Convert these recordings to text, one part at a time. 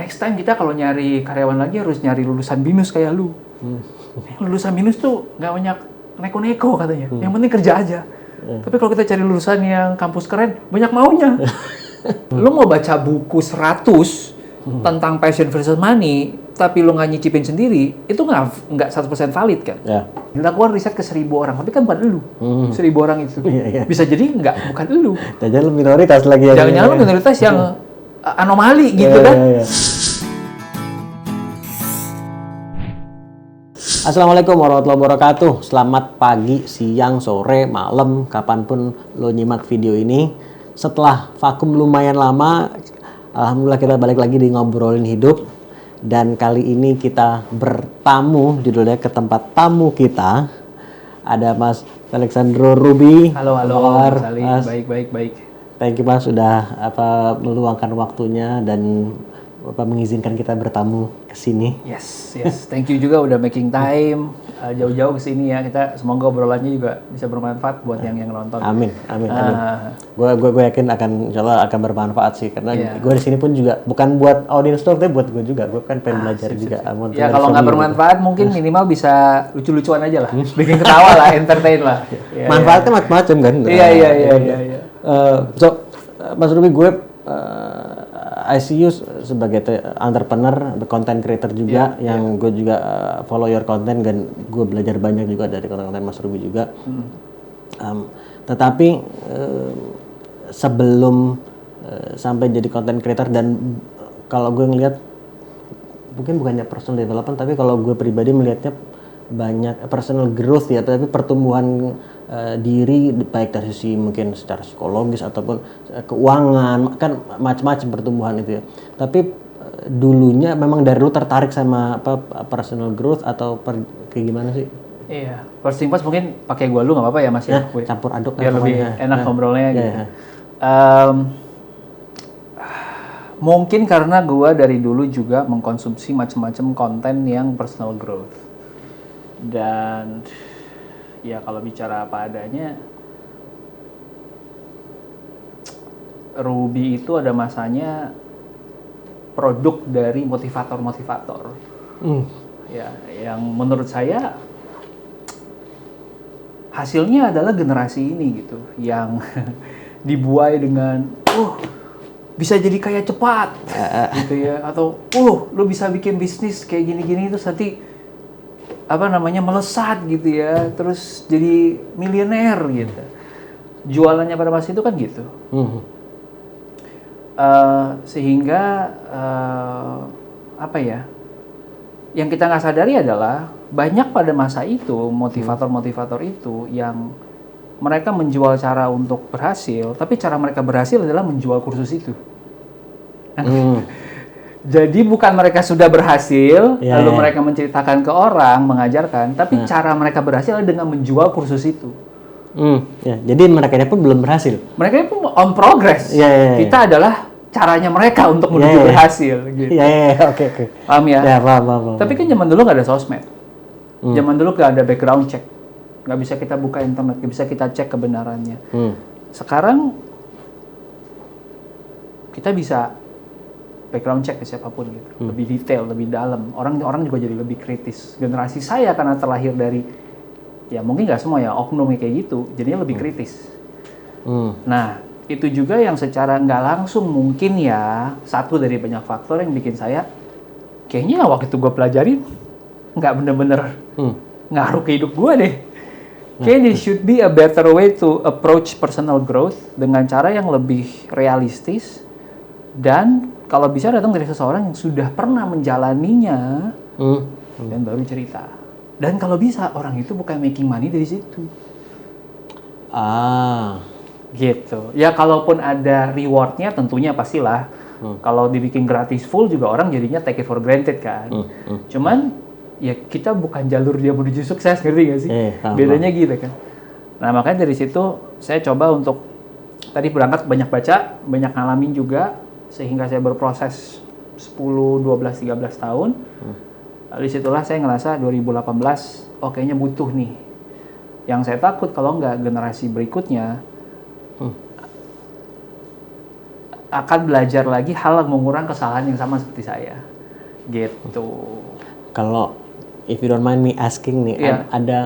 next time kita kalau nyari karyawan lagi harus nyari lulusan BINUS kayak lu. Lulusan BINUS tuh nggak banyak neko-neko katanya. Yang penting kerja aja. Tapi kalau kita cari lulusan yang kampus keren, banyak maunya. Lu mau baca buku 100 tentang passion versus money, tapi lu nggak nyicipin sendiri, itu nggak 100% valid kan? Ya. Dilakukan riset ke 1.000 orang, tapi kan bukan lu. 1.000 orang itu. Bisa jadi bukan lu. Jangan lu minoritas lagi ya. Jangan-jangan lu minoritas yang anomali gitu kan? Ya. Assalamualaikum warahmatullahi wabarakatuh. Selamat pagi, siang, sore, malam, kapanpun lo nyimak video ini. Setelah vakum lumayan lama, alhamdulillah kita balik lagi di Ngobrolin Hidup. Dan kali ini kita bertamu, judulnya ke tempat tamu kita. Ada Mas Alexandro Ruby. Halo, Apa kabar, Mas? Baik. Thank you Mas sudah meluangkan waktunya dan mengizinkan kita bertamu ke sini. Yes. Thank you juga udah making time jauh-jauh ke sini ya. Kita semoga obrolannya juga bisa bermanfaat buat yang nonton. Amin. Gue yakin insyaallah akan bermanfaat sih karena gue di sini pun juga bukan buat audiens doang, tapi buat gue juga. Gue kan pengen belajar juga. Ya kalau nggak bermanfaat mungkin minimal bisa lucu-lucuan aja lah. Bikin ketawa lah, entertain lah. Manfaatnya macam-macam kan. Iya. Mas Ruby, gue I see you sebagai entrepreneur, content creator juga, yang gue juga follow your content dan gue belajar banyak juga dari konten-konten Mas Ruby juga. Tetapi sebelum sampai jadi content creator, dan kalau gue ngelihat mungkin bukannya personal development, tapi kalau gue pribadi melihatnya banyak personal growth ya, tapi pertumbuhan diri baik dari sisi mungkin secara psikologis ataupun keuangan, kan macam-macam pertumbuhan itu ya. Tapi dulunya memang dari lu tertarik sama personal growth atau kayak gimana sih? Iya, first thing first mungkin pakai gua lu nggak apa-apa ya Mas ya? Campur aduk biar lebih enak ngobrolnya gitu. Mungkin karena gua dari dulu juga mengkonsumsi macam-macam konten yang personal growth. Dan ya kalau bicara apa adanya, Ruby itu ada masanya produk dari motivator-motivator. Ya, yang menurut saya hasilnya adalah generasi ini gitu, yang dibuai dengan bisa jadi kaya cepat gitu ya, atau lu bisa bikin bisnis kayak gini-gini terus nanti melesat gitu ya, terus jadi miliuner gitu. Jualannya pada masa itu kan gitu. Sehingga yang kita nggak sadari adalah banyak pada masa itu motivator-motivator itu yang mereka menjual cara untuk berhasil, tapi cara mereka berhasil adalah menjual kursus itu. Jadi bukan mereka sudah berhasil, lalu mereka menceritakan ke orang, mengajarkan, tapi cara mereka berhasil adalah dengan menjual kursus itu. Jadi mereka pun belum berhasil. Mereka pun on progress. Kita adalah caranya mereka untuk menuju berhasil. Gitu. Oke. Paham ya? Paham. Tapi kan zaman dulu nggak ada sosmed. Zaman dulu nggak ada background check. Nggak bisa kita buka internet, nggak bisa kita cek kebenarannya. Sekarang kita bisa background check ke siapapun gitu, lebih detail, lebih dalam. Orang juga jadi lebih kritis. Generasi saya karena terlahir dari, ya mungkin nggak semua ya, oknum kayak gitu, jadinya lebih kritis. Nah, itu juga yang secara nggak langsung mungkin ya, satu dari banyak faktor yang bikin saya, kayaknya waktu itu gue pelajarin, nggak bener-bener ngaruh ke hidup gue deh. Kayaknya there should be a better way to approach personal growth dengan cara yang lebih realistis, dan kalau bisa datang dari seseorang yang sudah pernah menjalaninya dan baru cerita. Dan kalau bisa orang itu bukan making money dari situ. Gitu. Ya kalaupun ada rewardnya tentunya pastilah. Kalau dibikin gratis full juga orang jadinya take it for granted kan. Cuman ya kita bukan jalur dia menuju sukses, ngerti gak sih? Bedanya gitu kan. Nah makanya dari situ saya coba untuk tadi berangkat banyak baca, banyak ngalamin juga. Sehingga saya berproses 10, 12, 13 tahun. Lalu disitulah saya ngerasa 2018, kayaknya butuh nih. Yang saya takut kalau nggak generasi berikutnya akan belajar lagi hal yang mengurangi kesalahan yang sama seperti saya. Gitu. Kalau if you don't mind me asking nih, Iya. ada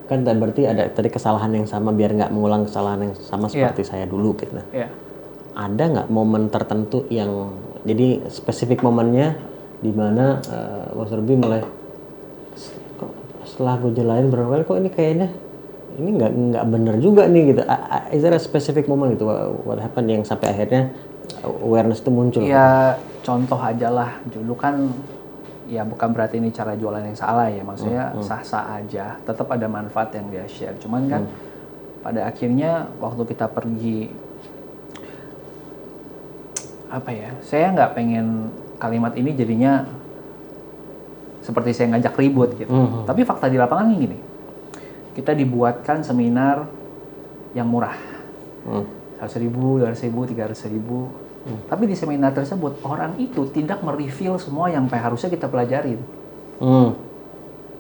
kan berarti ada tadi kesalahan yang sama biar nggak mengulang kesalahan yang sama seperti saya dulu gitu. Iya. Ada nggak momen tertentu yang jadi spesifik momennya di mana Mas Ruby mulai kok setelah gue jalanin berapa kali kok ini kayaknya ini nggak bener juga nih gitu. Is there a specific moment gitu what happened yang sampai akhirnya awareness itu muncul? Ya contoh aja lah, dulu kan ya bukan berarti ini cara jualan yang salah ya, maksudnya sah-sah aja, tetap ada manfaat yang dia share. Cuman kan pada akhirnya waktu kita pergi, apa ya, saya nggak pengen kalimat ini jadinya seperti saya ngajak ribut gitu. Tapi fakta di lapangan ini gini, kita dibuatkan seminar yang murah, 100.000, 200.000, 300.000. Tapi di seminar tersebut orang itu tidak mereveal semua yang harusnya kita pelajarin.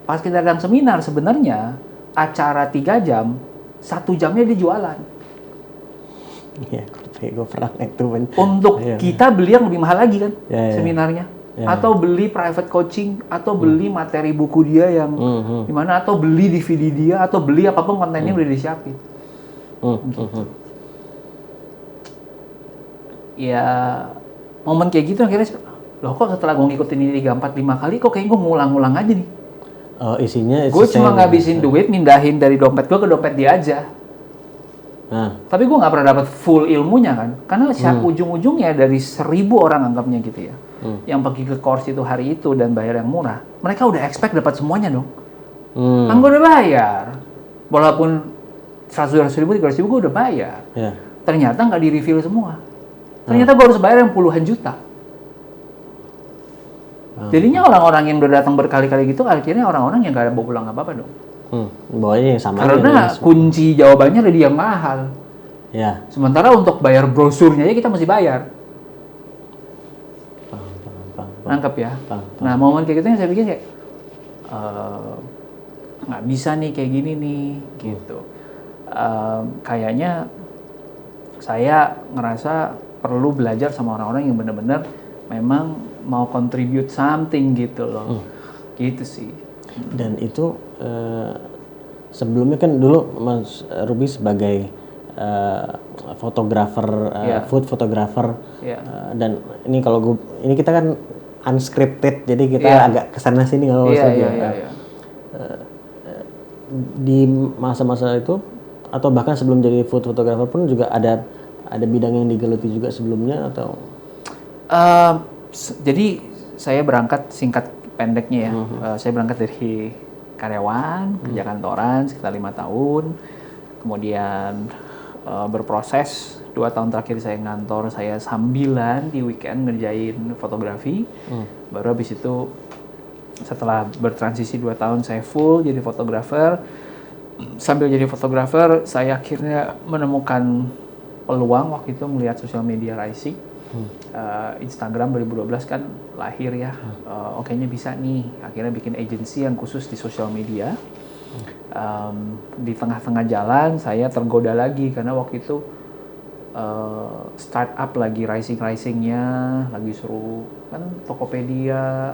Pas kita datang seminar sebenarnya acara 3 jam, 1 jamnya dia jualan. Iya, gue pernah itu. Untuk kita beli yang lebih mahal lagi kan seminarnya. Ya. Atau beli private coaching, atau beli materi buku dia yang gimana, atau beli DVD dia, atau beli apapun kontennya udah disiapin. Gitu. Ya momen kayak gitu akhirnya loh kok setelah gue ngikutin ini 3, 4, 5 kali kok kayak gue ngulang-ngulang aja nih. Isinya gue cuma ngabisin duit mindahin dari dompet gue ke dompet dia aja. Tapi gue nggak pernah dapat full ilmunya kan, karena ujung-ujungnya dari 1.000 orang anggapnya gitu ya, yang pergi ke course itu hari itu dan bayar yang murah, mereka udah expect dapat semuanya dong. Kan gue udah bayar, walaupun 100.000, 300.000 gue udah bayar. Ternyata nggak di-reveal semua. Ternyata gue harus bayar yang puluhan juta. Jadinya orang-orang yang udah datang berkali-kali gitu, akhirnya orang-orang yang gak ada bawa pulang apa-apa dong. Bawanya yang sama. Karena kunci jawabannya ada di yang mahal. Ya. Sementara untuk bayar brosurnya aja kita mesti bayar. Nangkep ya? Nah momen kayak gitu yang saya pikir kayak, nggak bisa nih kayak gini nih, gitu. Kayaknya saya ngerasa perlu belajar sama orang-orang yang benar-benar memang mau contribute something gitu loh. Gitu sih. Dan itu sebelumnya kan dulu Mas Ruby sebagai fotografer, food photographer, dan ini kalau ini kita kan unscripted, jadi kita agak kesana sini kalau di masa-masa itu atau bahkan sebelum jadi food photographer pun juga ada bidang yang digeluti juga sebelumnya atau? Jadi saya berangkat, singkat pendeknya ya, saya berangkat dari karyawan, kerja kantoran sekitar 5 tahun, kemudian berproses 2 tahun terakhir saya ngantor, saya sambilan di weekend ngerjain fotografi, baru habis itu setelah bertransisi 2 tahun saya full jadi fotografer. Sambil jadi fotografer saya akhirnya menemukan peluang waktu itu melihat sosial media rising. Instagram 2012 kan lahir ya, kayaknya bisa nih, akhirnya bikin agency yang khusus di sosial media. Di tengah-tengah jalan saya tergoda lagi karena waktu itu startup lagi rising-risingnya, lagi seru kan, Tokopedia,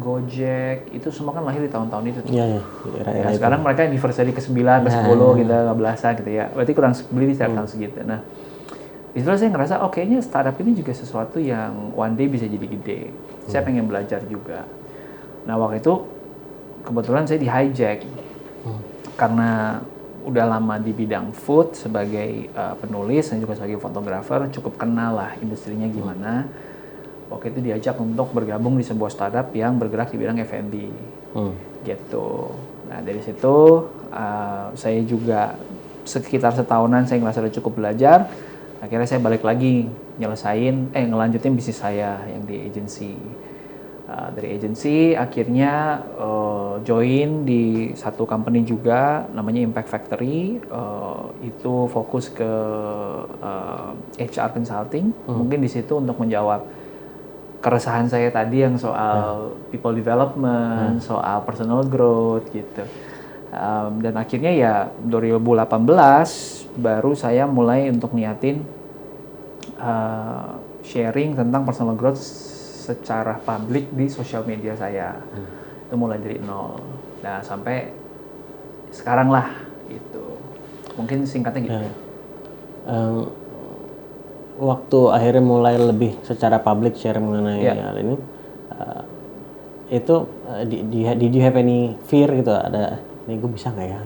Gojek, itu semua kan lahir di tahun-tahun itu. Ya, sekarang mereka anniversary ke-9, ke-10 gitu, 15 gitu ya, berarti kurang beli di setiap tahun segitu. Nah disitulah saya ngerasa, kayaknya startup ini juga sesuatu yang one day bisa jadi gede. Saya pengen belajar juga. Nah waktu itu kebetulan saya di hijack karena udah lama di bidang food sebagai penulis dan juga sebagai fotografer, cukup kenal lah industrinya gimana. Waktu itu diajak untuk bergabung di sebuah startup yang bergerak di bidang F&B, gitu. Nah dari situ saya juga sekitar setahunan saya ngerasa udah cukup belajar. Akhirnya saya balik lagi ngelanjutin bisnis saya yang di agency. Dari agency akhirnya join di satu company juga namanya Impact Factory, itu fokus ke HR consulting. Mungkin di situ untuk menjawab keresahan saya tadi yang soal people development, soal personal growth gitu. Dan akhirnya ya 2018 baru saya mulai untuk niatin sharing tentang personal growth secara publik di sosial media saya. Itu mulai dari nol. Nah, sampai sekarang lah gitu. Mungkin singkatnya gitu. Waktu akhirnya mulai lebih secara publik share mengenai hal ini, itu did you have any fear gitu, ada ini gue bisa nggak ya,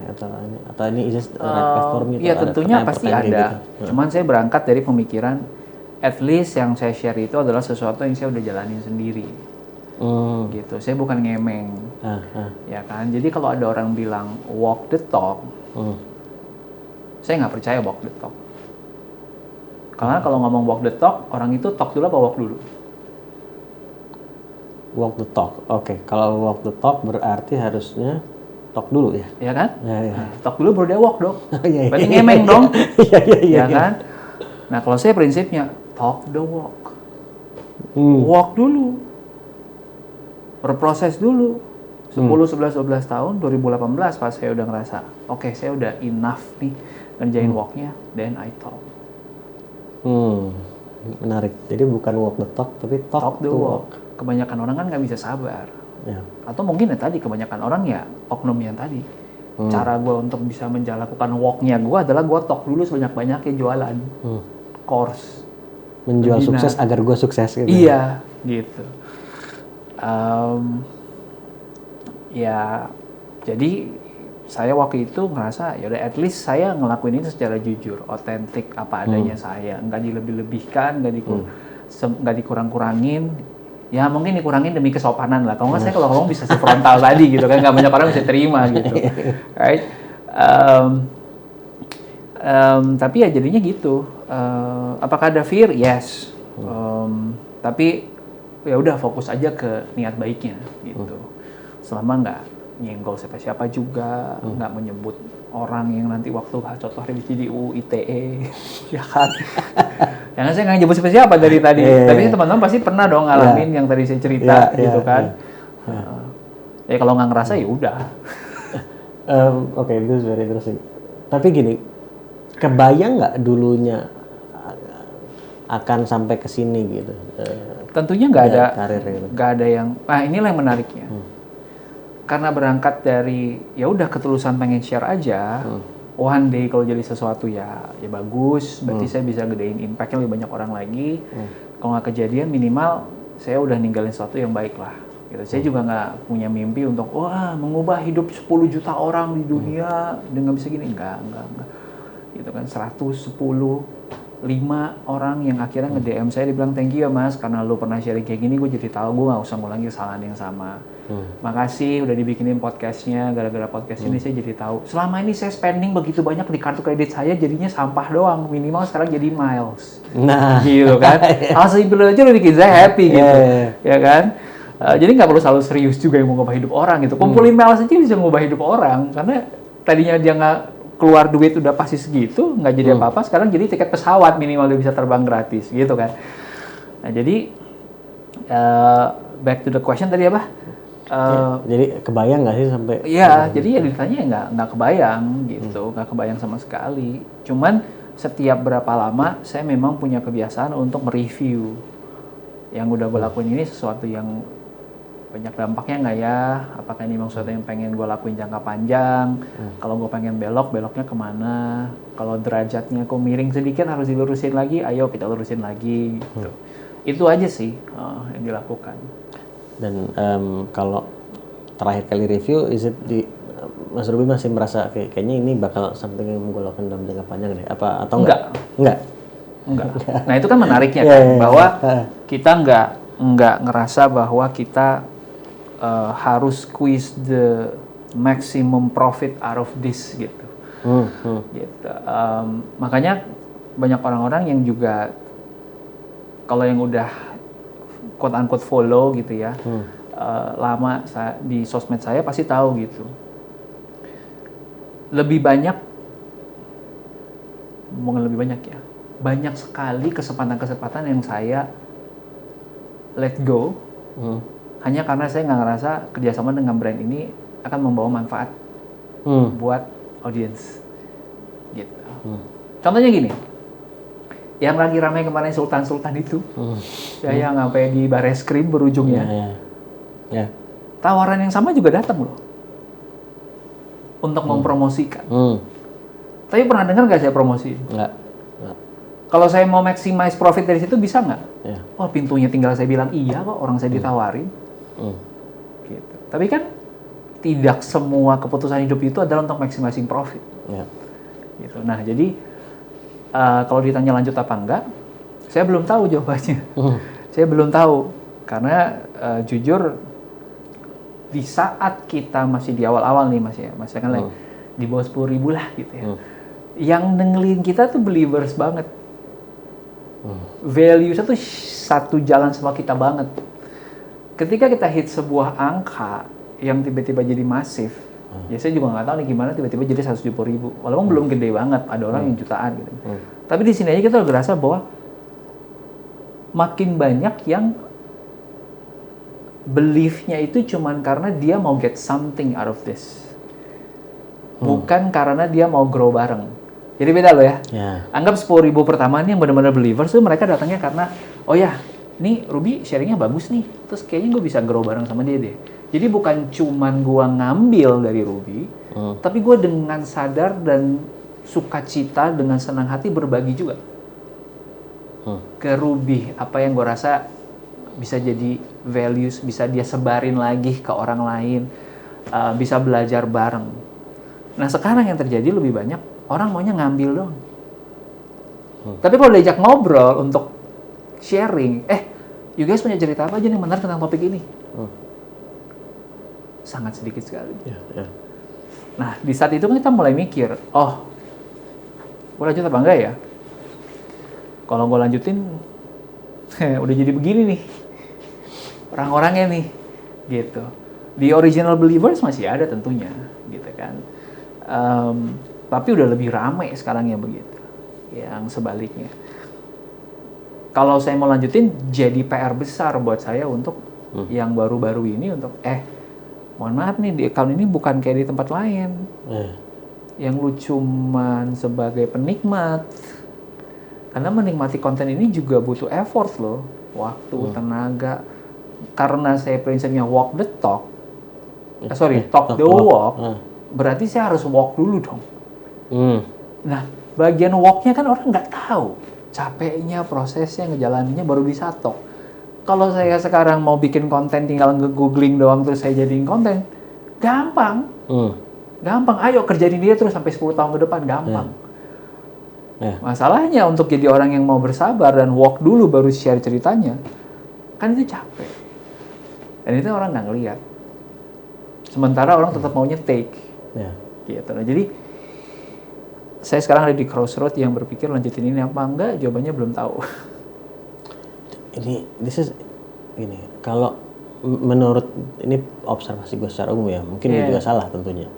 atau ini is just the right path for me? Iya, tentunya pasti ada. Gitu. Cuman saya berangkat dari pemikiran at least yang saya share itu adalah sesuatu yang saya udah jalanin sendiri. Gitu. Saya bukan ngemeng. Ya kan? Jadi kalau ada orang bilang walk the talk, saya nggak percaya walk the talk. Karena kalau ngomong walk the talk, orang itu talk dulu apa walk dulu? Walk the talk. Oke. Kalau walk the talk berarti harusnya talk dulu ya? Ya kan? Ya. Nah, talk dulu baru dia walk dong. Iya. Berarti ngemeng dong. Iya. Ya kan? Nah, kalau saya prinsipnya talk the walk. Walk dulu. Berproses dulu. 10, 11, 12 tahun, 2018 pas saya udah ngerasa, oke, saya udah enough nih ngerjain walknya, then I talk. Menarik. Jadi bukan walk the talk, tapi talk the to walk. Kebanyakan orang kan nggak bisa sabar. Ya. Atau mungkin ya tadi, kebanyakan orang ya oknum yang tadi. Cara gue untuk bisa menjalankan walknya gue adalah gue talk dulu sebanyak-banyaknya jualan. Course. Menjual sukses agar gue sukses gitu. Iya, gitu. Ya, jadi saya waktu itu ngerasa ya udah at least saya ngelakuin ini secara jujur, otentik apa adanya saya, nggak dilebih-lebihkan, nggak dikurang-kurangin. Ya mungkin dikurangin demi kesopanan lah. Kalau nggak saya kalau ngomong bisa sefrontal tadi gitu kan, nggak banyak orang bisa terima gitu, right? Tapi ya jadinya gitu. Apakah ada fear? Yes. Tapi ya udah fokus aja ke niat baiknya gitu. Selama nggak nyenggol siapa-siapa juga, nggak menyebut orang yang nanti waktu contoh revisi di UU ITE, ya kan? Yang saya nggak nyebut siapa-siapa dari tadi, tapi teman-teman pasti pernah dong ngalamin yang tadi saya cerita gitu kan. Ya kalau nggak ngerasa ya udah. Oke, itu very interesting. Tapi gini, kebayang nggak dulunya akan sampai ke sini gitu? Tentunya nggak ada, gitu. Nggak ada yang. Nah inilah yang menariknya. Karena berangkat dari ya udah ketulusan pengen share aja. One day kalau jadi sesuatu ya bagus. Berarti saya bisa gedein impactnya lebih banyak orang lagi. Kalau nggak kejadian minimal saya udah ninggalin sesuatu yang baik lah. Gitu. Saya juga nggak punya mimpi untuk mengubah hidup 10 juta orang di dunia dengan bisa gini. Enggak. Gitu kan 110 5 orang yang akhirnya nge-DM saya dibilang thank you ya mas karena lu pernah sharing kayak gini, gue jadi tahu gue nggak usah ngulangi kesalahan yang sama. Makasih udah dibikinin podcastnya, gara-gara podcast ini saya jadi tahu selama ini saya spending begitu banyak di kartu kredit saya jadinya sampah doang, minimal sekarang jadi miles. Nah gitu kan, hal simpel aja udah bikin saya happy gitu. Ya kan, jadi nggak perlu selalu serius juga yang mau ngubah hidup orang gitu, kumpulin miles aja bisa ngubah hidup orang karena tadinya dia nggak keluar duit udah pasti segitu, nggak jadi apa-apa, sekarang jadi tiket pesawat minimal dia bisa terbang gratis, gitu kan. Nah jadi, back to the question tadi apa? Jadi kebayang nggak sih sampai? Iya, jadi ya ditanya ya nggak kebayang gitu, nggak kebayang sama sekali. Cuman setiap berapa lama saya memang punya kebiasaan untuk mereview yang udah gue lakuin ini sesuatu yang banyak dampaknya nggak ya, apakah ini memang sesuatu yang pengen gue lakuin jangka panjang, kalau gue pengen beloknya kemana, kalau derajatnya kok miring sedikit harus dilurusin lagi, ayo kita lurusin lagi gitu. Itu aja sih yang dilakukan. Dan kalau terakhir kali review, Mas Ruby masih merasa kayaknya ini bakal something yang gue lakukan dalam jangka panjang deh, atau enggak? Enggak. Nah itu kan menariknya kan, bahwa kita nggak ngerasa bahwa kita harus squeeze the maximum profit out of this gitu. Gitu. Makanya banyak orang-orang yang juga kalau yang udah quote unquote follow gitu ya, lama di sosmed saya pasti tahu gitu. Banyak sekali kesempatan-kesempatan yang saya let go hanya karena saya nggak ngerasa kerjasama dengan brand ini akan membawa manfaat buat audiens gitu. Contohnya gini, Yang lagi ramai kemarin Sultan itu, ya yang sampai di Bareskrim berujungnya. Ya. Tawaran yang sama juga datang loh, untuk mempromosikan. Tapi pernah dengar nggak saya promosi? Nggak. Kalau saya mau maximize profit dari situ bisa nggak? Ya. Oh, pintunya tinggal saya bilang iya kok, orang saya ditawarin. Gitu. Tapi kan tidak semua keputusan hidup itu adalah untuk maximizing profit. Ya. Gitu. Nah, jadi kalau ditanya lanjut apa enggak, saya belum tahu jawabannya. Saya belum tahu karena jujur di saat kita masih di awal-awal nih masih kan lagi di bawah 10.000 lah gitu ya. Yang dengerin kita tuh believers banget. Values itu satu jalan sama kita banget. Ketika kita hit sebuah angka yang tiba-tiba jadi masif, ya saya juga nggak tahu nih gimana tiba-tiba jadi 170.000. Walaupun belum gede banget, ada orang yang jutaan gitu. Tapi di sini aja kita udah ngerasa bahwa makin banyak yang belief-nya itu cuman karena dia mau get something out of this. Bukan karena dia mau grow bareng. Jadi beda loh ya. Anggap 10.000 pertama nih yang benar-benar believers tuh mereka datangnya karena, oh ya, nih Ruby sharingnya bagus nih. Terus kayaknya gue bisa grow bareng sama dia deh. Jadi bukan cuman gue ngambil dari Ruby, tapi gue dengan sadar dan sukacita dengan senang hati berbagi juga ke Ruby. Apa yang gue rasa bisa jadi values, bisa dia sebarin lagi ke orang lain, bisa belajar bareng. Nah sekarang yang terjadi lebih banyak orang maunya ngambil dong. Tapi kalau diajak ngobrol untuk sharing, you guys punya cerita apa aja nih menarik tentang topik ini? Sangat sedikit sekali. Nah di saat itu kan kita mulai mikir, oh, gue lanjut apa enggak ya? Kalau gue lanjutin, udah jadi begini nih orang-orangnya nih, gitu. Di original believers masih ada tentunya, gitu kan. Tapi udah lebih ramai sekarang yang begitu, yang sebaliknya. Kalau saya mau lanjutin, jadi PR besar buat saya untuk yang baru-baru ini untuk mohon maaf nih di account ini bukan kayak di tempat lain, yang lu cuman sebagai penikmat. Karena menikmati konten ini juga butuh effort loh, waktu, tenaga. Karena saya prinsipnya walk the talk, talk the walk, berarti saya harus walk dulu dong. Nah, bagian walknya kan orang nggak tahu, capeknya, prosesnya, ngejalaninnya baru bisa talk. Kalau saya sekarang mau bikin konten tinggal nge-googling doang terus saya jadiin konten, gampang. Gampang, ayo kerjain dia terus sampai 10 tahun ke depan, gampang. Masalahnya untuk jadi orang yang mau bersabar dan walk dulu baru share ceritanya, kan itu capek. Dan itu orang nggak ngeliat. Sementara orang tetap maunya take. Gitu. Nah, jadi saya sekarang ada di crossroad yang berpikir lanjutin ini apa enggak, jawabannya belum tahu. Ini kalau menurut ini observasi gue secara umum ya, mungkin juga salah tentunya.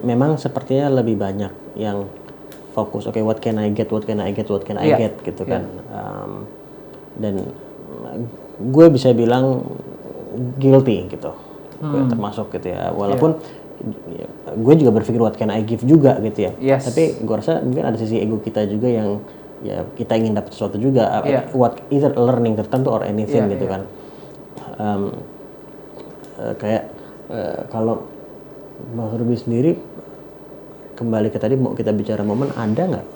Memang sepertinya lebih banyak yang fokus, what can I get gitu kan. Dan gue bisa bilang guilty gitu, gue termasuk gitu ya. Walaupun gue juga berpikir what can I give juga gitu ya. Tapi gue rasa mungkin ada sisi ego kita juga yang ya kita ingin dapat sesuatu juga, either learning tertentu or anything gitu kan. Kalau Mas Ruby sendiri kembali ke tadi mau kita bicara momen, ada nggak?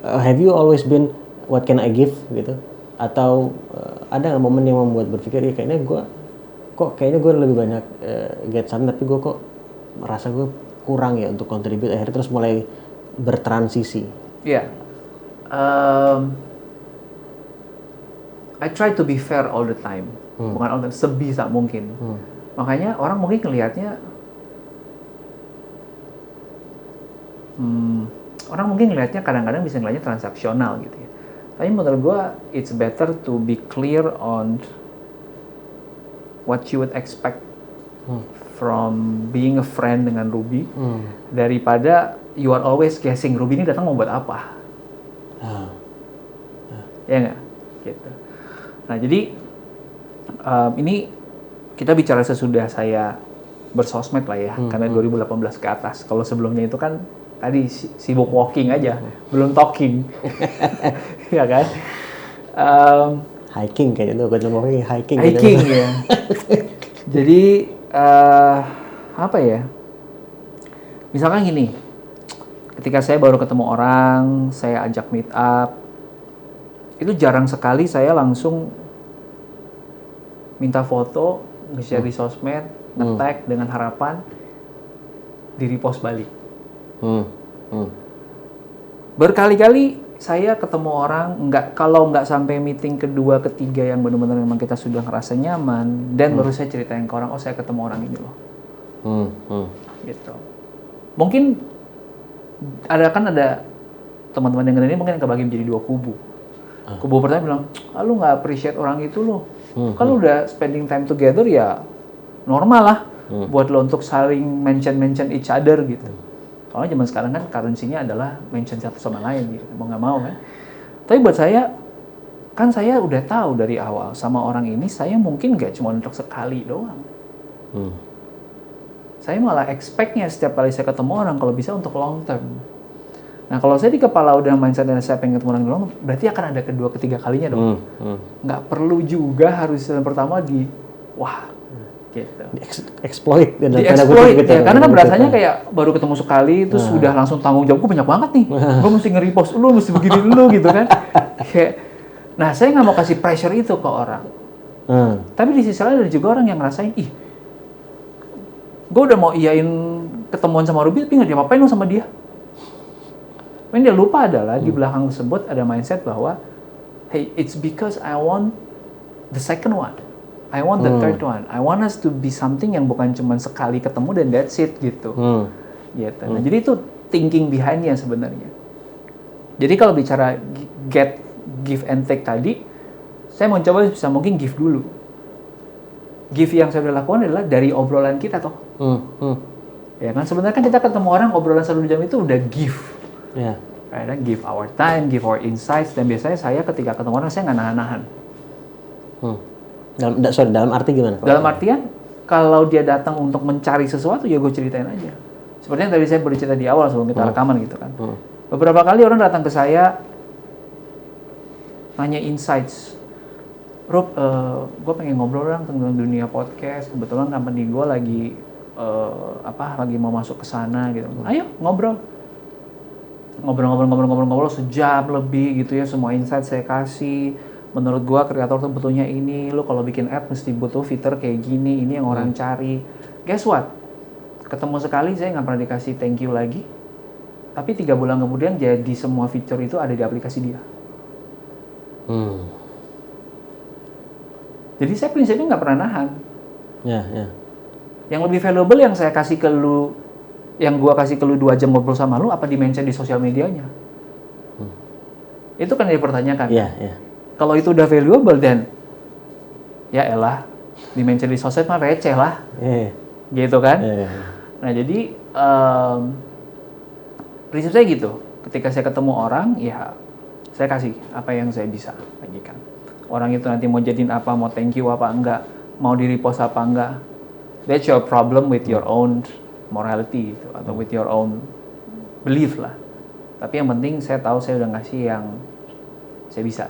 Have you always been what can I give gitu? Atau ada nggak momen yang membuat berpikir ya kayaknya gue lebih banyak get something tapi gue kok merasa gue kurang ya untuk contribute, akhirnya terus mulai bertransisi. I try to be fair all the time, bukan all the time, sebisa mungkin. Makanya orang mungkin ngelihatnya kadang-kadang bisa ngelihatnya transaksional gitu ya. Tapi menurut gue it's better to be clear on what you would expect from being a friend dengan Ruby, daripada you are always guessing Ruby ini datang mau buat apa. Ya nggak? Gitu. Nah jadi ini kita bicara sesudah saya bersosmed lah ya, karena 2018 ke atas. Kalau sebelumnya itu kan tadi sibuk walking aja, belum talking. Ya kan? Hiking kayaknya tuh, bukan walking, hiking. Hiking ya. Jadi apa ya? Misalkan gini, ketika saya baru ketemu orang, saya ajak meet up, itu jarang sekali saya langsung minta foto, nge-share di sosmed, nge-tag dengan harapan di-repost balik. Berkali-kali saya ketemu orang, kalau nggak sampai meeting kedua, ketiga yang benar-benar memang kita sudah ngerasa nyaman, dan baru saya ceritain ke orang, oh saya ketemu orang ini loh. Gitu. Mungkin ada teman-teman yang ini mungkin kebagi menjadi dua kubu. Kubu pertama bilang, lu nggak appreciate orang itu loh. Kan lu udah spending time together ya normal lah buat lo untuk saling mention each other gitu. Soalnya zaman sekarang kan currency-nya adalah mention satu sama lain gitu, mau nggak mau kan. Tapi buat saya, kan saya udah tahu dari awal sama orang ini saya mungkin nggak cuma untuk sekali doang. Saya malah expect-nya setiap kali saya ketemu orang kalau bisa untuk long term. Nah kalau saya di kepala udah mindset dan saya pengen ketemu orang dulu, berarti akan ada kedua, ketiga kalinya dong. Nggak perlu juga harus yang pertama gitu. Exploit. Di-exploit ya, karena kan berasanya kayak baru ketemu sekali, terus sudah langsung tanggung jawab, gue banyak banget nih. Gue mesti nge-repost lu, mesti begini lu gitu kan. Nah saya nggak mau kasih pressure itu ke orang. Tapi di sisi lain ada juga orang yang ngerasain, gue udah mau iyain ketemuan sama Ruby, tapi nggak diapa-apain lu sama dia. Yang dia lupa adalah di belakang tersebut ada mindset bahwa, hey, it's because I want the second one, I want the third one, I want us to be something yang bukan cuma sekali ketemu dan that's it gitu. Gitu. Nah jadi itu thinking behind-nya sebenarnya. Jadi kalau bicara give and take tadi, saya mau coba bisa mungkin give dulu. Give yang saya udah lakukan adalah dari obrolan kita toh. Ya kan sebenarnya kan kita ketemu orang obrolan 1 jam itu udah give. Right, give our time, give our insights, dan biasanya saya ketika ketemu orang saya nggak nahan-nahan. Dalam arti gimana? Dalam artian kalau dia datang untuk mencari sesuatu ya gue ceritain aja. Seperti yang tadi saya bercerita di awal sebelum kita rekaman gitu kan. Beberapa kali orang datang ke saya nanya insights. Rob, gue pengen ngobrol tentang dunia podcast. Kebetulan company gue lagi lagi mau masuk ke sana gitu. Ayo ngobrol sejam lebih gitu ya, semua insight saya kasih. Menurut gua kreator tuh butuhnya ini, lu kalau bikin ad mesti butuh fitur kayak gini, ini yang orang cari. Guess what? Ketemu sekali saya nggak pernah dikasih thank you lagi, tapi 3 bulan kemudian jadi semua fitur itu ada di aplikasi dia. Jadi saya prinsipnya nggak pernah nahan. Yang lebih valuable yang saya kasih ke lu, yang gua kasih ke lu 2 jam ngobrol sama lu, apa di-mention di sosial medianya? Itu kan yang dipertanyakan. Kalau itu udah valuable, dan ya elah, di-mention di sosial mah receh lah. Gitu kan? Nah jadi prinsip saya gitu. Ketika saya ketemu orang, ya saya kasih apa yang saya bisa bagikan. Orang itu nanti mau jadiin apa, mau thank you apa enggak, mau di-repost apa enggak, that's your problem with your own morality gitu, atau with your own belief lah. Tapi yang penting saya tahu saya udah ngasih yang saya bisa,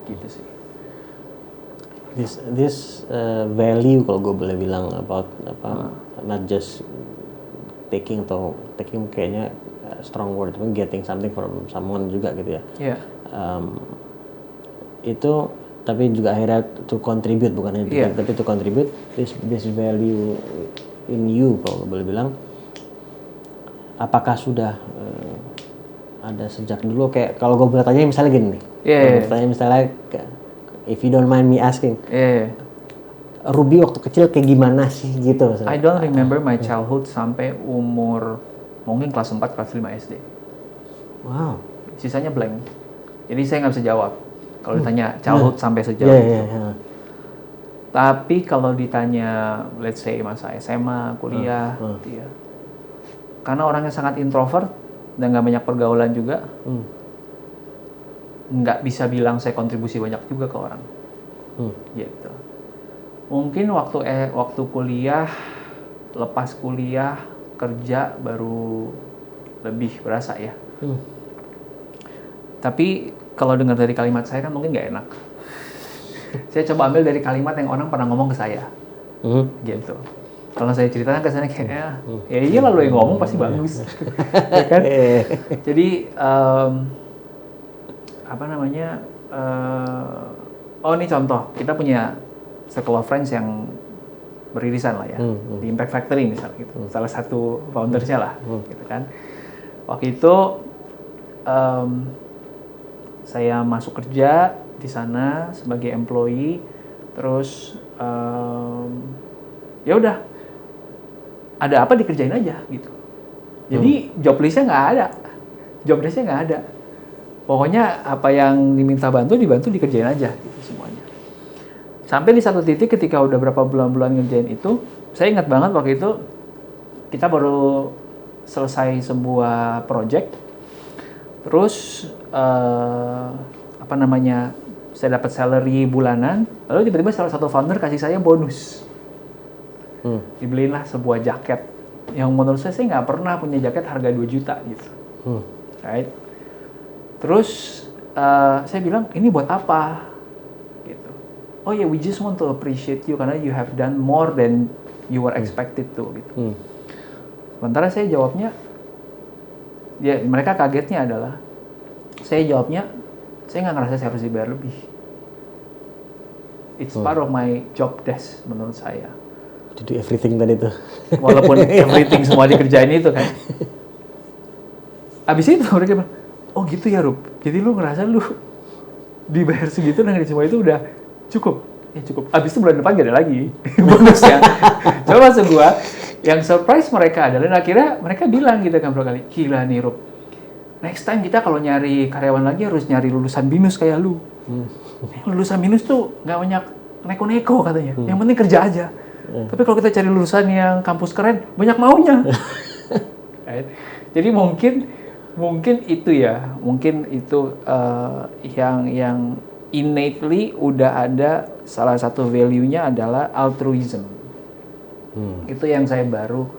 gitu sih. This value kalau gue boleh bilang about not just taking kayaknya strong word, tapi getting something from someone juga gitu ya. Itu tapi juga akhirnya to contribute, bukan hanya tapi to contribute this value in you kalau boleh bilang. Apakah sudah ada sejak dulu, kayak kalau gue bertanya misalnya gini nih, bertanya misalnya if you don't mind me asking, Ruby waktu kecil kayak gimana sih gitu? I don't remember my childhood sampai umur mungkin kelas 4, kelas 5 SD. Wow. Sisanya blank. Jadi saya nggak bisa jawab kalau ditanya childhood sampai sejauh itu. Tapi kalau ditanya, let's say masa SMA, kuliah, gitu ya. Karena orangnya sangat introvert dan nggak banyak pergaulan juga, nggak bisa bilang saya kontribusi banyak juga ke orang. Gitu. Mungkin waktu kuliah, lepas kuliah, kerja baru lebih berasa ya. Tapi kalau dengar dari kalimat saya kan mungkin nggak enak. Saya coba ambil dari kalimat yang orang pernah ngomong ke saya, gitu. Kalau saya ceritakan ke sana kayak, ya iya lalu yang ngomong pasti bagus, ya kan? Jadi apa namanya? Oh ini contoh, kita punya circle of friends yang beririsan lah ya, di Impact Factory misalnya gitu. Salah satu foundersnya lah, gitu kan. Waktu itu saya masuk kerja di sana sebagai employee, terus ya udah ada apa dikerjain aja gitu. Jadi job listnya nggak ada. Pokoknya apa yang diminta dibantu dikerjain aja gitu semuanya. Sampai di satu titik ketika udah berapa bulan-bulan ngerjain itu, saya ingat banget waktu itu kita baru selesai sebuah project, terus apa namanya, saya dapat salary bulanan, lalu tiba-tiba salah satu founder kasih saya bonus. Dibeliin lah sebuah jaket yang menurut saya nggak pernah punya jaket harga 2 juta gitu. Right? Terus saya bilang, ini buat apa? Gitu. Oh ya, we just want to appreciate you karena you have done more than you were expected to. Gitu. Sementara saya jawabnya, ya mereka kagetnya adalah, saya jawabnya, saya nggak ngerasa saya harus dibayar lebih. It's part of my job desk menurut saya. To do everything tadi itu. Walaupun everything semua dikerjain itu kan. Abis itu mereka bilang, oh gitu ya Rup, jadi lu ngerasa lu dibayar segitu dan semua itu udah cukup? Ya cukup. Abis itu bulan depan gak ada lagi bonusnya. Coba maksud gua, yang surprise mereka adalah akhirnya mereka bilang gitu kan berkali, gila nih Rup, next time kita kalau nyari karyawan lagi harus nyari lulusan BINUS kayak lu. Lulusan BINUS tuh gak banyak neko-neko katanya, yang penting kerja aja. Tapi kalau kita cari lulusan yang kampus keren, banyak maunya. Right? Jadi mungkin itu ya, mungkin itu yang innately udah ada, salah satu value-nya adalah altruism. Itu yang saya baru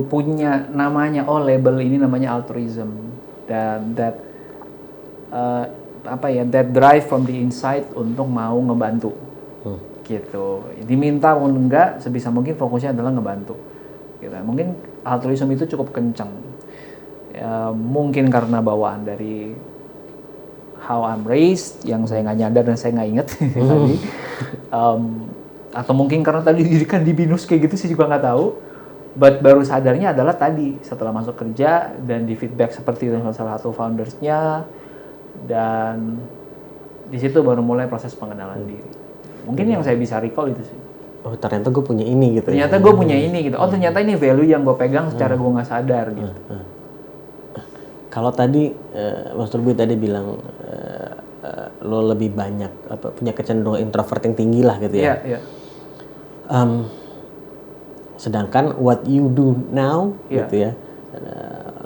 punya namanya, label ini namanya altruism, dan that that drive from the inside untuk mau ngebantu. Gitu. Diminta pun enggak, sebisa mungkin fokusnya adalah ngebantu. Gitu. Mungkin altruism itu cukup kencang. Ya, mungkin karena bawaan dari how I'm raised, yang saya nggak nyadar dan saya nggak inget tadi. Atau mungkin karena tadi didikan di BINUS kayak gitu, saya juga nggak tahu. But baru sadarnya adalah tadi setelah masuk kerja dan di feedback seperti itu salah satu foundersnya, dan di situ baru mulai proses pengenalan diri. Mungkin yang saya bisa recall itu sih. Oh ternyata gue punya ini gitu. Ternyata gue punya ini gitu. Oh ternyata ini value yang gue pegang secara gue nggak sadar gitu. Kalau tadi Mas Turbi tadi bilang lo lebih banyak punya kecenderungan introvert yang tinggi lah gitu ya. Iya. Sedangkan what you do now gitu ya,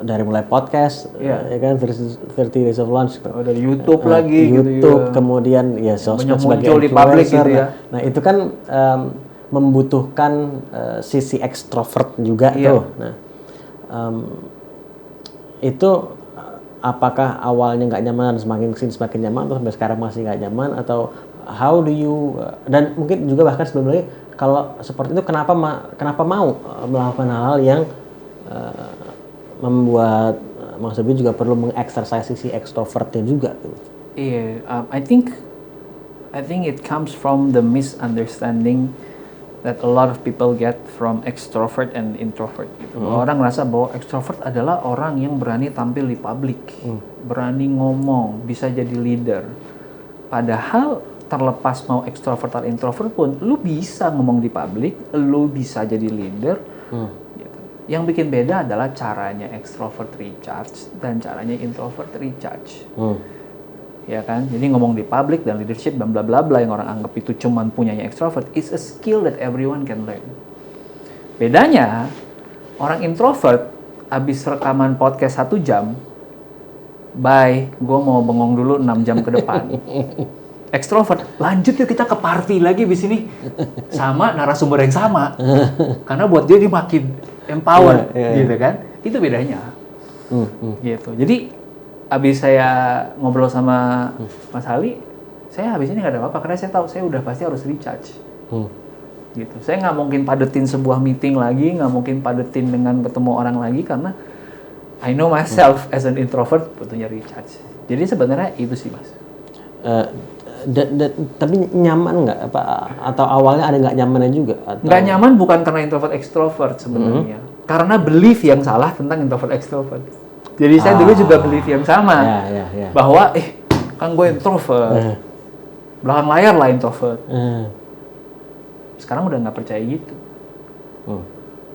dari mulai podcast, ya kan, 30 Days of Lunch, dari YouTube lagi YouTube, gitu ya. Kemudian ya sosmed sebagai muncul di publik gitu ya. Nah itu kan membutuhkan sisi ekstrovert juga tuh. Nah itu apakah awalnya nggak nyaman dan semakin kesini semakin nyaman, atau sampai sekarang masih nggak nyaman, atau how do you, dan mungkin juga bahkan sebelumnya kalau seperti itu kenapa mau melakukan hal-hal yang membuat Mas Turbi juga perlu mengeksersis sisi ekstrovertnya juga gitu. Iya, I think it comes from the misunderstanding that a lot of people get from extrovert and introvert. Gitu. Orang ngerasa bahwa extrovert adalah orang yang berani tampil di publik, berani ngomong, bisa jadi leader. Padahal terlepas mau extrovert atau introvert pun, lu bisa ngomong di publik, lu bisa jadi leader. Gitu. Yang bikin beda adalah caranya extrovert recharge dan caranya introvert recharge. Ya kan, jadi ngomong di public dan leadership dan bla bla bla yang orang anggap itu cuman punyanya extrovert, is a skill that everyone can learn. Bedanya, orang introvert abis rekaman podcast 1 jam, bye, gue mau bengong dulu 6 jam ke depan. Extrovert, lanjut yuk kita ke party lagi di sini sama narasumber yang sama, karena buat dia makin empowered, gitu kan? Itu bedanya. Gitu. Jadi abis saya ngobrol sama Mas Ali, saya habis ini nggak ada apa-apa karena saya tahu saya udah pasti harus recharge. Gitu. Saya nggak mungkin padetin sebuah meeting lagi, nggak mungkin padetin dengan ketemu orang lagi karena I know myself as an introvert butuhnya recharge. Jadi sebenarnya itu sih Mas. Tapi nyaman nggak atau awalnya ada nggak nyamannya juga? Nggak nyaman bukan karena introvert extrovert sebenarnya, karena belief yang salah tentang introvert extrovert. Jadi saya dulu juga belief yang sama bahwa kan gue introvert, belakang layar lah introvert. Sekarang udah nggak percaya gitu.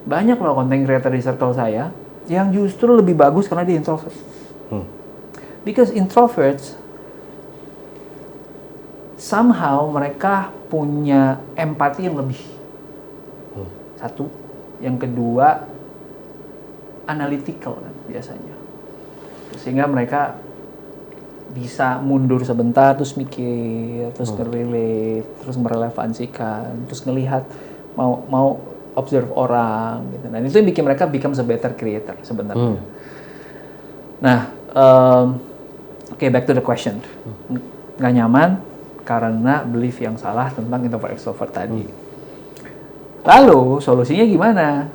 Banyak loh content creator di circle saya yang justru lebih bagus karena dia introvert. Because introverts somehow mereka punya empati yang lebih. Satu, yang kedua analytical kan biasanya. Sehingga mereka bisa mundur sebentar, terus mikir, terus nge-relate, terus merelevansikan, terus ngelihat mau observe orang gitu. Dan itu yang bikin mereka become a better creator sebenarnya. Nah, back to the question. Nggak nyaman karena belief yang salah tentang introvert extrovert tadi. Lalu solusinya gimana?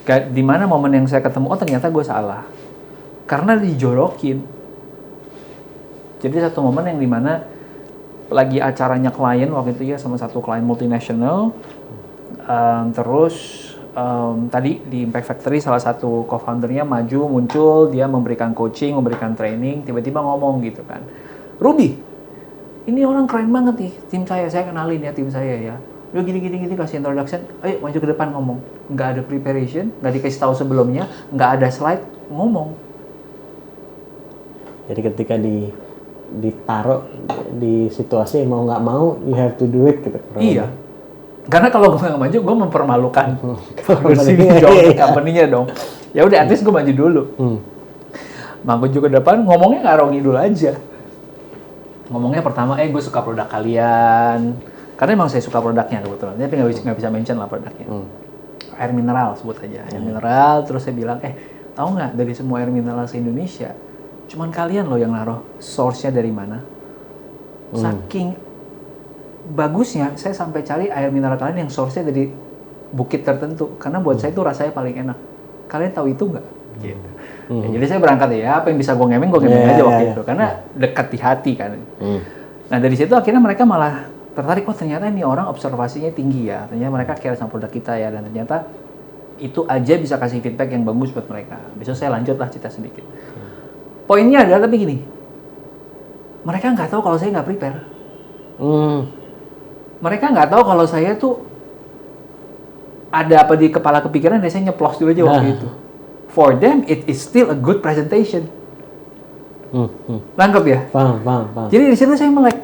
Di mana momen yang saya ketemu, ternyata gue salah. Karena dijorokin. Jadi satu momen yang dimana lagi acaranya klien waktu itu ya sama satu klien multinasional, tadi di Impact Factory salah satu co-foundernya muncul, dia memberikan coaching, memberikan training, tiba-tiba ngomong gitu kan, Ruby, ini orang keren banget nih, tim saya kenalin ya tim saya ya, lu gini kasih introduction, ayo maju ke depan ngomong, nggak ada preparation, nggak dikasih tahu sebelumnya, nggak ada slide, ngomong. Jadi ketika ditaruh di situasi mau nggak mau, you have to do it gitu. Iya. Karena kalau gue nggak maju, gue mempermalukan company-nya dong. Ya udah, at least gue maju dulu. Maju ke depan, ngomongnya nggak rongi dulu aja. Ngomongnya pertama, gue suka produk kalian. Karena emang saya suka produknya kebetulan. Tapi nggak bisa mention lah produknya. Air mineral sebut aja. Air mineral, terus saya bilang, tahu nggak dari semua air mineral se-Indonesia, cuman kalian loh yang naruh source-nya dari mana. Saking bagusnya, saya sampai cari air mineral kalian yang source-nya dari bukit tertentu. Karena buat saya itu rasanya paling enak. Kalian tahu itu nggak? Gitu. Ya, jadi saya berangkat apa yang bisa gue ngemeng aja waktu itu. Karena dekat di hati kan. Nah dari situ akhirnya mereka malah tertarik, ternyata ini orang observasinya tinggi ya. Ternyata mereka care sama produk kita ya. Dan ternyata itu aja bisa kasih feedback yang bagus buat mereka. Besok saya lanjutlah cerita sedikit. Poinnya adalah tapi gini, mereka nggak tahu kalau saya nggak prepare. Mereka nggak tahu kalau saya tuh ada apa di kepala kepikiran, dan saya nyeplos dulu aja waktu itu. For them, it is still a good presentation. Nangkep ya? Paham. Jadi di situ saya melek,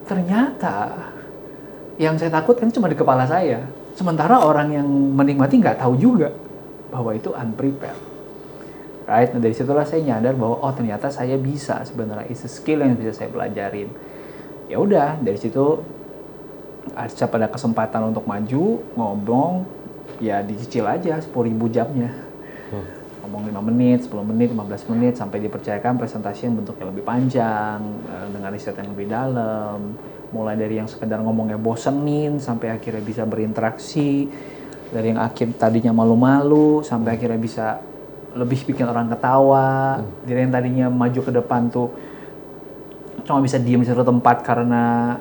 ternyata yang saya takutkan cuma di kepala saya. Sementara orang yang menikmati nggak tahu juga bahwa itu unprepared. Right? Nah dari situlah saya nyadar bahwa ternyata saya bisa sebenarnya, it's a skill yang bisa saya pelajarin. Ya udah dari situ ada kesempatan untuk maju ngomong, ya dicicil aja 10.000 jamnya. Ngomong 5 menit, 10 menit, 15 menit sampai dipercayakan presentasi yang bentuknya lebih panjang dengan riset yang lebih dalam. Mulai dari yang sekedar ngomongnya bosenin sampai akhirnya bisa berinteraksi, dari yang tadinya malu-malu sampai akhirnya bisa lebih bikin orang ketawa. Dari yang tadinya maju ke depan tuh cuma bisa diam di satu tempat karena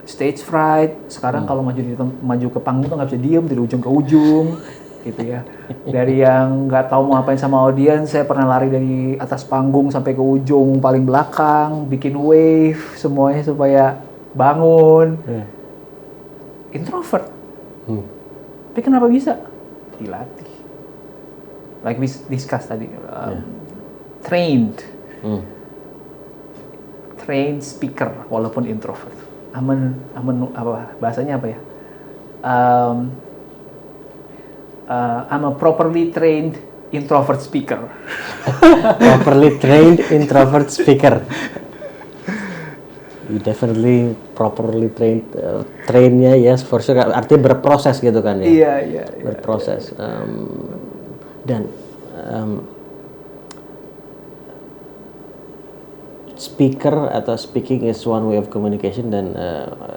stage fright, sekarang kalau maju ke panggung tuh nggak bisa diam dari ujung ke ujung gitu ya. Dari yang nggak tahu mau apain sama audiens, saya pernah lari dari atas panggung sampai ke ujung paling belakang, bikin wave semuanya supaya bangun. Introvert. Tapi kenapa bisa? Dilatih. Like we discussed tadi, trained speaker walaupun introvert. Bahasanya apa ya? I'm a properly trained introvert speaker. Properly trained introvert speaker. You definitely properly trained. Trainnya yes for sure. Artinya berproses gitu kan ya. Iya. Berproses. Dan speaker atau speaking is one way of communication, dan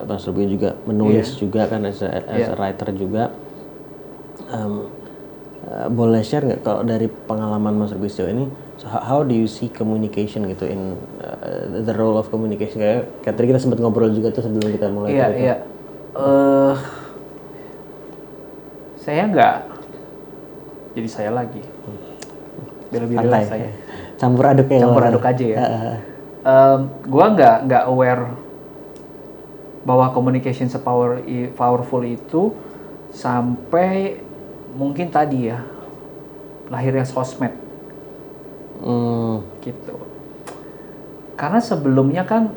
Mas Ruby juga menulis juga kan as a writer juga. Boleh share nggak kalau dari pengalaman Mas Ruby sejauh ini, so how do you see communication gitu in the role of communication? Kayak tadi kita sempat ngobrol juga tuh sebelum kita mulai. Iya. Saya nggak jadi saya lagi. Biar lebih relax saya. Campur aduk aja ya. Gua nggak aware bahwa communication powerful itu sampai mungkin tadi ya lahirnya sosmed gitu. Karena sebelumnya kan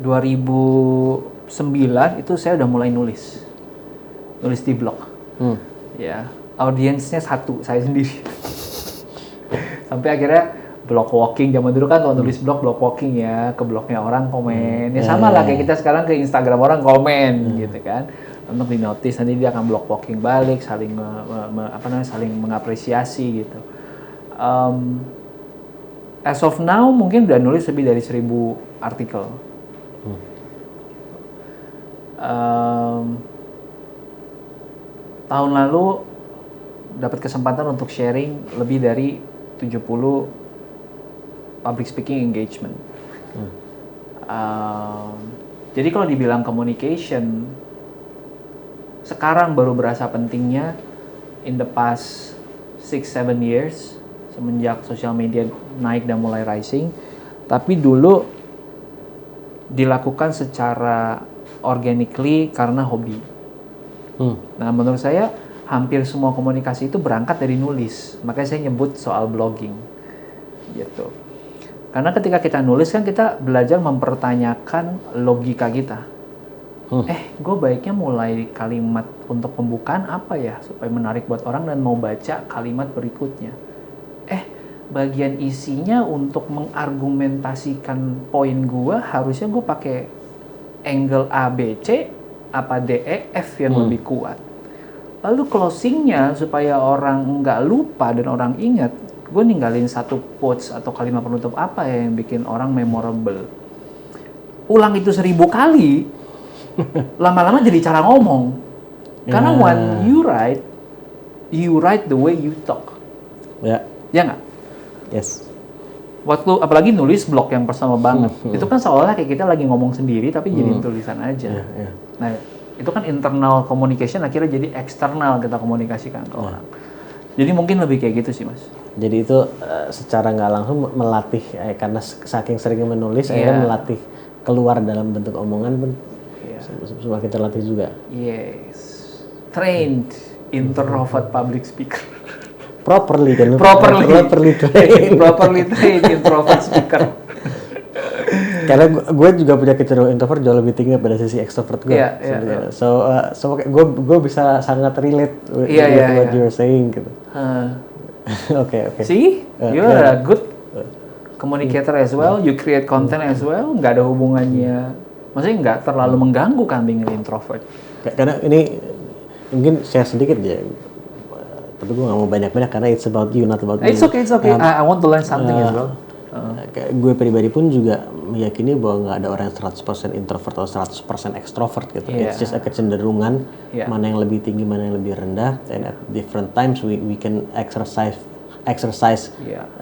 2009 itu saya udah mulai nulis di blog. Ya, audiensnya satu, saya sendiri. Sampai akhirnya blog walking, zaman dulu kan kalau nulis blog walking ya, ke blognya orang komen. Ya sama lah kayak kita sekarang ke Instagram orang komen gitu kan. Untuk di notice, nanti dia akan blog walking balik, saling saling mengapresiasi gitu. As of now mungkin udah nulis lebih dari 1.000 artikel. Tahun lalu dapat kesempatan untuk sharing lebih dari 70 public speaking engagement. Jadi kalau dibilang communication, sekarang baru berasa pentingnya in the past 6-7 years semenjak social media naik dan mulai rising. Tapi dulu dilakukan secara organically karena hobi. Nah, menurut saya hampir semua komunikasi itu berangkat dari nulis. Makanya saya nyebut soal blogging, gitu. Karena ketika kita nulis kan kita belajar mempertanyakan logika kita. Gue baiknya mulai kalimat untuk pembukaan apa ya supaya menarik buat orang dan mau baca kalimat berikutnya. Bagian isinya untuk mengargumentasikan poin gue harusnya gue pakai angle A, B, C, apa D, E, F yang lebih kuat. Lalu closingnya supaya orang nggak lupa dan orang ingat, gue ninggalin satu quotes atau kalimat penutup apa ya yang bikin orang memorable. Ulang itu 1.000 kali, lama-lama jadi cara ngomong. Karena when you write the way you talk. Ya nggak? Yes. Waktu apalagi nulis blog yang pertama banget, itu kan seolah kayak kita lagi ngomong sendiri tapi jadi tulisan aja. Nah, itu kan internal communication akhirnya jadi eksternal kita komunikasikan ke orang. Jadi mungkin lebih kayak gitu sih, Mas. Jadi itu secara nggak langsung melatih, karena saking seringnya menulis, akhirnya melatih keluar dalam bentuk omongan pun semakin terlatih juga. Yes, trained introvert public speaker. Properly trained introvert speaker. Karena gue juga punya kecenderungan introvert jauh lebih tinggi pada sisi extrovert gue. So gue bisa sangat relate with what you're saying gitu. Okay. See, you're a good communicator as well. You create content as well. Nggak ada hubungannya. Maksudnya nggak terlalu mengganggu kan being an introvert. Karena ini mungkin share sedikit ya. Tapi gue nggak mau banyak-banyak karena it's about you, not about me. It's okay. I want to learn something as well. Gue pribadi pun juga meyakini bahwa nggak ada orang yang 100% introvert atau 100% extrovert gitu. It's just a kecenderungan mana yang lebih tinggi, mana yang lebih rendah. And at different times we can exercise.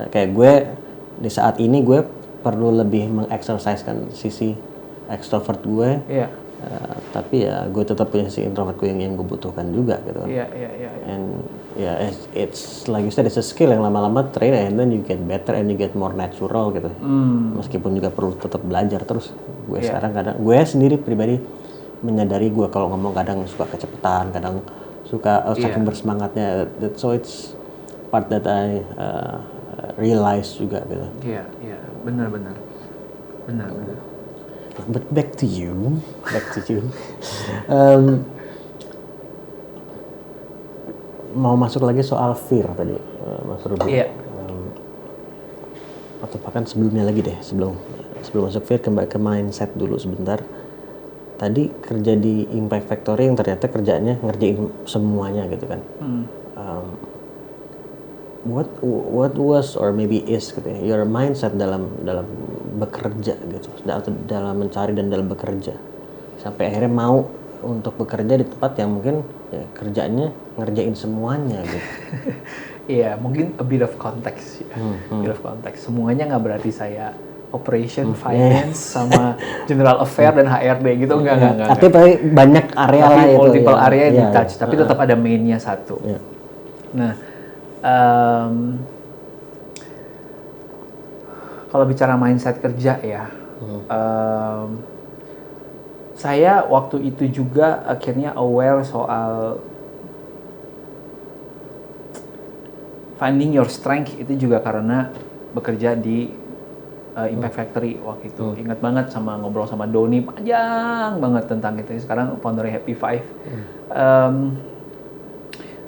Kayak gue di saat ini gue perlu lebih mengexerciskan sisi extrovert gue. Tapi ya gue tetap punya sisi introvert gue yang gue butuhkan juga gitu. And it's like you said, it's a skill yang lama-lama train and then you get better and you get more natural gitu. Meskipun juga perlu tetap belajar terus. Gue sekarang kadang, gue sendiri pribadi menyadari gue kalau ngomong kadang suka kecepatan, kadang suka saking bersemangatnya. So it's part that I realize juga gitu. Benar. But back to you. Mau masuk lagi soal fear tadi, Mas Ruby. Atau bahkan sebelumnya lagi deh, sebelum masuk fear, kembali ke mindset dulu sebentar. Tadi kerja di Impact Factory yang ternyata kerjanya ngerjain semuanya gitu kan. what was or maybe is gitu ya, your mindset dalam bekerja gitu, atau dalam mencari dan dalam bekerja sampai akhirnya mau untuk bekerja di tempat yang mungkin ya, kerjanya ngerjain semuanya gitu. Iya, mungkin a bit of context ya. Bit of context. Semuanya nggak berarti saya operation, finance, sama general affair dan HRD gitu, enggak. Tapi banyak area lah itu. Multiple area yang iya, di-touch, tapi tetap ada mainnya satu. Iya. Nah, kalau bicara mindset kerja ya, saya waktu itu juga akhirnya aware soal finding your strength itu juga karena bekerja di Impact Factory waktu itu. Ingat banget sama ngobrol sama Doni panjang banget tentang itu. Sekarang founder Happy Five.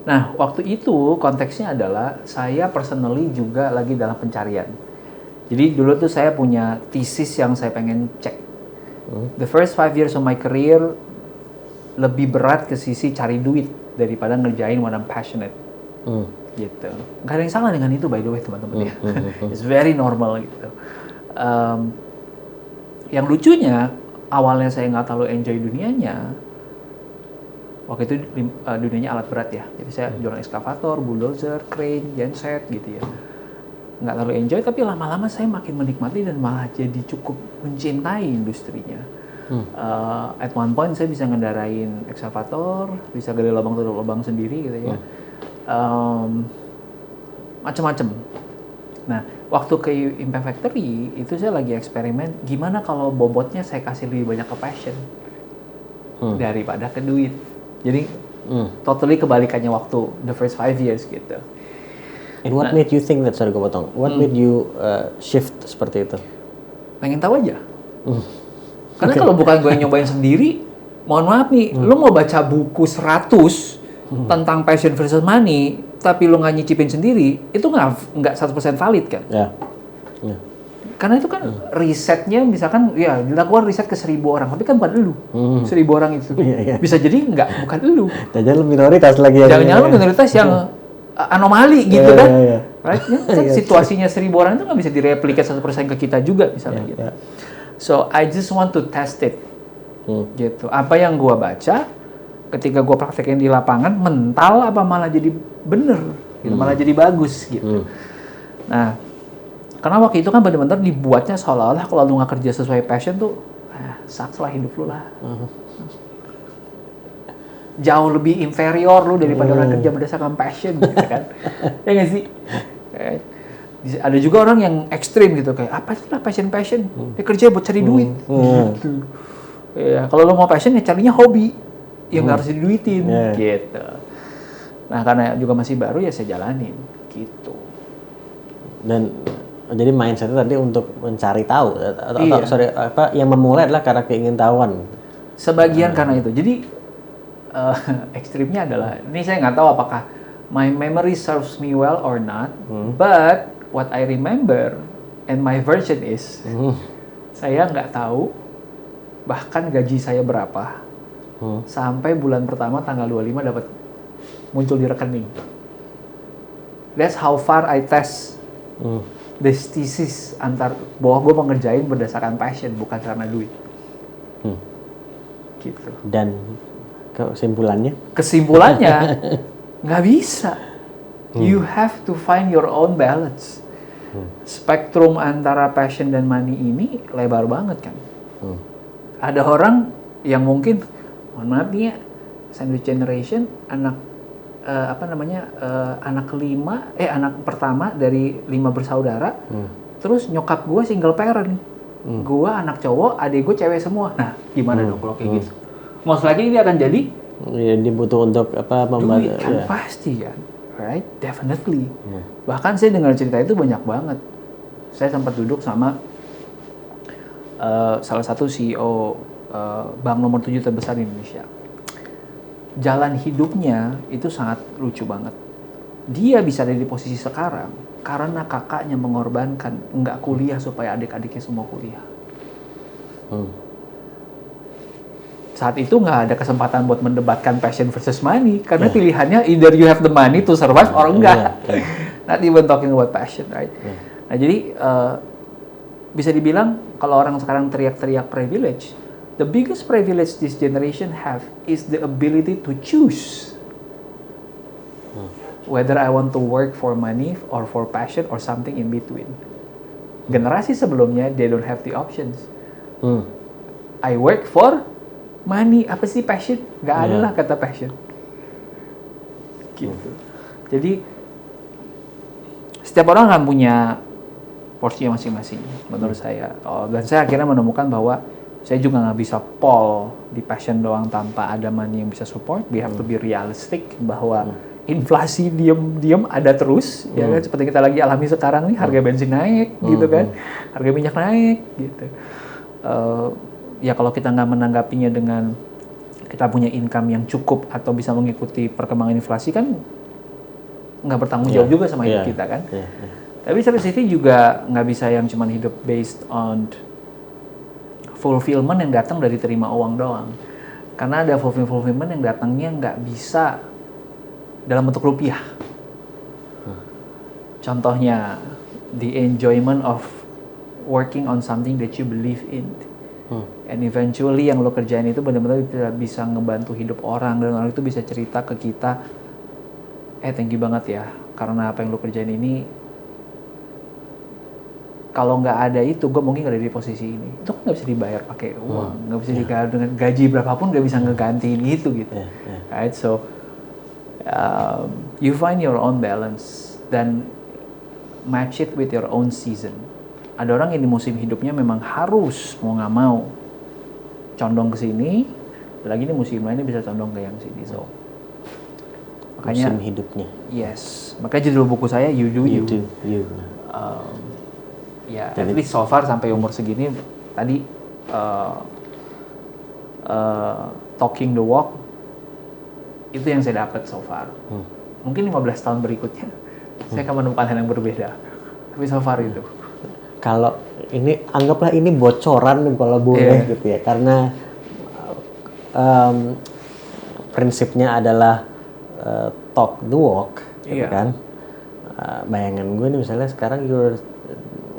Nah, waktu itu konteksnya adalah saya personally juga lagi dalam pencarian. Jadi dulu tuh saya punya thesis yang saya pengen cek. The first 5 years of my career lebih berat ke sisi cari duit daripada ngerjain what I'm passionate. Gitu. Gak ada yang salah dengan itu by the way teman-teman ya. It's very normal gitu. Yang lucunya awalnya saya nggak terlalu enjoy dunianya. Waktu itu dunianya alat berat ya. Jadi saya jualan ekskavator, bulldozer, crane, genset gitu ya. Nggak terlalu enjoy, tapi lama-lama saya makin menikmati dan malah jadi cukup mencintai industrinya. At one point saya bisa ngendarain ekskavator, bisa gali lubang tutup lubang sendiri gitu ya. Macam-macam. Nah, waktu ke Impact Factory itu saya lagi eksperimen gimana kalau bobotnya saya kasih lebih banyak ke passion daripada ke duit. Jadi totally kebalikannya waktu the first 5 years gitu. And what made you think that, sorry gue potong, what made you shift seperti itu? Pengen tahu aja. Karena kalau bukan gue yang nyobain sendiri, mohon maaf nih, lu mau baca buku 100 tentang passion versus money, tapi lu nggak nyicipin sendiri, itu nggak 100% valid kan? Ya. Karena itu kan risetnya, misalkan ya dilakukan riset ke 1.000 orang, tapi kan bukan elu, 1.000 orang itu. Bisa jadi bukan elu. Jangan minoritas lagi ya. Jangan-jangan lu minoritas yang anomali gitu kan? Right? Kan situasinya 1.000 orang itu nggak bisa direplikat 100% ke kita juga misalnya gitu. So I just want to test it, gitu. Apa yang gua baca, ketika gua praktekin di lapangan, mental apa malah jadi bener, gitu. Malah jadi bagus gitu. Nah, karena waktu itu kan benar-benar dibuatnya seolah-olah kalau lu nggak kerja sesuai passion tuh, sucks lah hidup lu lah. Jauh lebih inferior lu daripada orang kerja berdasarkan passion gitu kan. Ya nggak sih? Ada juga orang yang ekstrim gitu kayak apa sih lah passion? Dia kerja buat cari duit. Gitu. Ya, kalau lu mau passion ya carinya hobi yang nggak harus diduitin gitu. Nah, karena juga masih baru ya saya jalanin gitu. Dan jadi mindsetnya tadi untuk mencari tahu atau yang memulai adalah karena keingintahuan. Sebagian karena itu. Jadi ekstrimnya adalah, ini saya nggak tahu apakah my memory serves me well or not, but what I remember and my version is, saya nggak tahu bahkan gaji saya berapa sampai bulan pertama tanggal 25 dapat muncul di rekening. That's how far I test this thesis antar bahwa gue mau ngerjain berdasarkan passion bukan karena duit. Gitu. Dan kesimpulannya nggak bisa. You have to find your own balance. Spektrum antara passion dan money ini lebar banget kan. Ada orang yang mungkin, mohon maaf nih ya, sandwich generation, anak anak pertama dari 5 bersaudara, terus nyokap gue single parent, gue anak cowok, adik gue cewek semua. Nah, gimana dong kalau kayak gitu? Most likely dia akan jadi dibutuh untuk duit kan pasti kan, right? Definitely. Bahkan saya dengar cerita itu banyak banget. Saya sempat duduk sama salah satu CEO bank nomor 7 terbesar di Indonesia. Jalan hidupnya itu sangat lucu banget. Dia bisa ada di posisi sekarang karena kakaknya mengorbankan nggak kuliah supaya adik-adiknya semua kuliah. Saat itu nggak ada kesempatan buat mendebatkan passion versus money karena pilihannya either you have the money to survive or enggak. Not even talking about passion, right? Nah jadi bisa dibilang kalau orang sekarang teriak-teriak privilege, the biggest privilege this generation have is the ability to choose whether I want to work for money or for passion or something in between. Generasi sebelumnya they don't have the options. I work for money, apa sih passion? Gak ada lah kata passion. Gitu. Jadi setiap orang akan punya porsinya masing-masing menurut saya. Dan saya akhirnya menemukan bahwa saya juga nggak bisa pol di passion doang tanpa ada money yang bisa support. We have to be realistic bahwa inflasi diam ada terus, ya kan, seperti kita lagi alami sekarang nih, harga bensin naik, gitu kan, harga minyak naik, gitu. Ya kalau kita nggak menanggapinya dengan kita punya income yang cukup atau bisa mengikuti perkembangan inflasi kan nggak bertanggung jawab juga sama hidup kita kan. Tapi satu sisi juga nggak bisa yang cuma hidup based on fulfillment yang datang dari terima uang doang. Karena ada fulfillment yang datangnya nggak bisa dalam bentuk rupiah. Contohnya, the enjoyment of working on something that you believe in. And eventually yang lo kerjain itu benar-benar bisa ngebantu hidup orang, dan orang itu bisa cerita ke kita, thank you banget ya, karena apa yang lo kerjain ini, kalau nggak ada itu, gue mungkin nggak ada di posisi ini. Itu kan nggak bisa dibayar pakai uang, nggak bisa dibayar dengan gaji berapapun, nggak bisa ngegantiin itu gitu. Right? So, you find your own balance dan match it with your own season. Ada orang yang di musim hidupnya memang harus mau nggak mau condong ke sini, lagi di musim lainnya bisa condong ke yang sini. So, makanya musim hidupnya. Yes, makanya judul buku saya You Do You. Ya, at least so far sampai umur segini tadi talking the walk itu yang saya dapat so far. Mungkin 15 tahun berikutnya saya akan menemukan hal yang berbeda. Tapi so far itu. Kalau ini anggaplah ini bocoran kalau boleh gitu ya, karena prinsipnya adalah talk the walk, gitu kan. Bayangan gue nih misalnya sekarang you're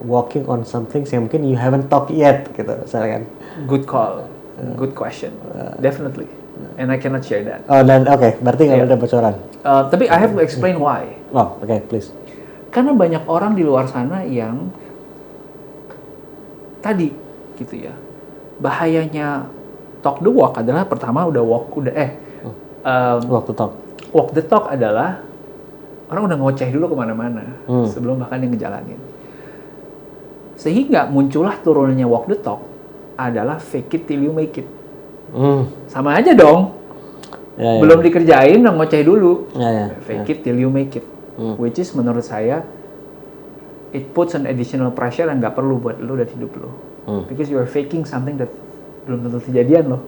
walking on something yang mungkin you haven't talked yet gitu misalnya kan. Good call, good question, definitely. And I cannot share that. Oh dan oke, berarti nggak ada bocoran. Tapi I have to explain why. Oh oke, please. Karena banyak orang di luar sana yang tadi gitu ya, bahayanya talk the walk adalah pertama walk the talk adalah orang udah ngoceh dulu kemana-mana sebelum bahkan yang ngejalanin, sehingga muncullah turunannya walk the talk adalah fake it till you make it. Sama aja dong, belum dikerjain udah ngoceh dulu, fake it till you make it, which is menurut saya it puts an additional pressure yang nggak perlu buat lo dan hidup lo, because you are faking something that belum tentu kejadian lo.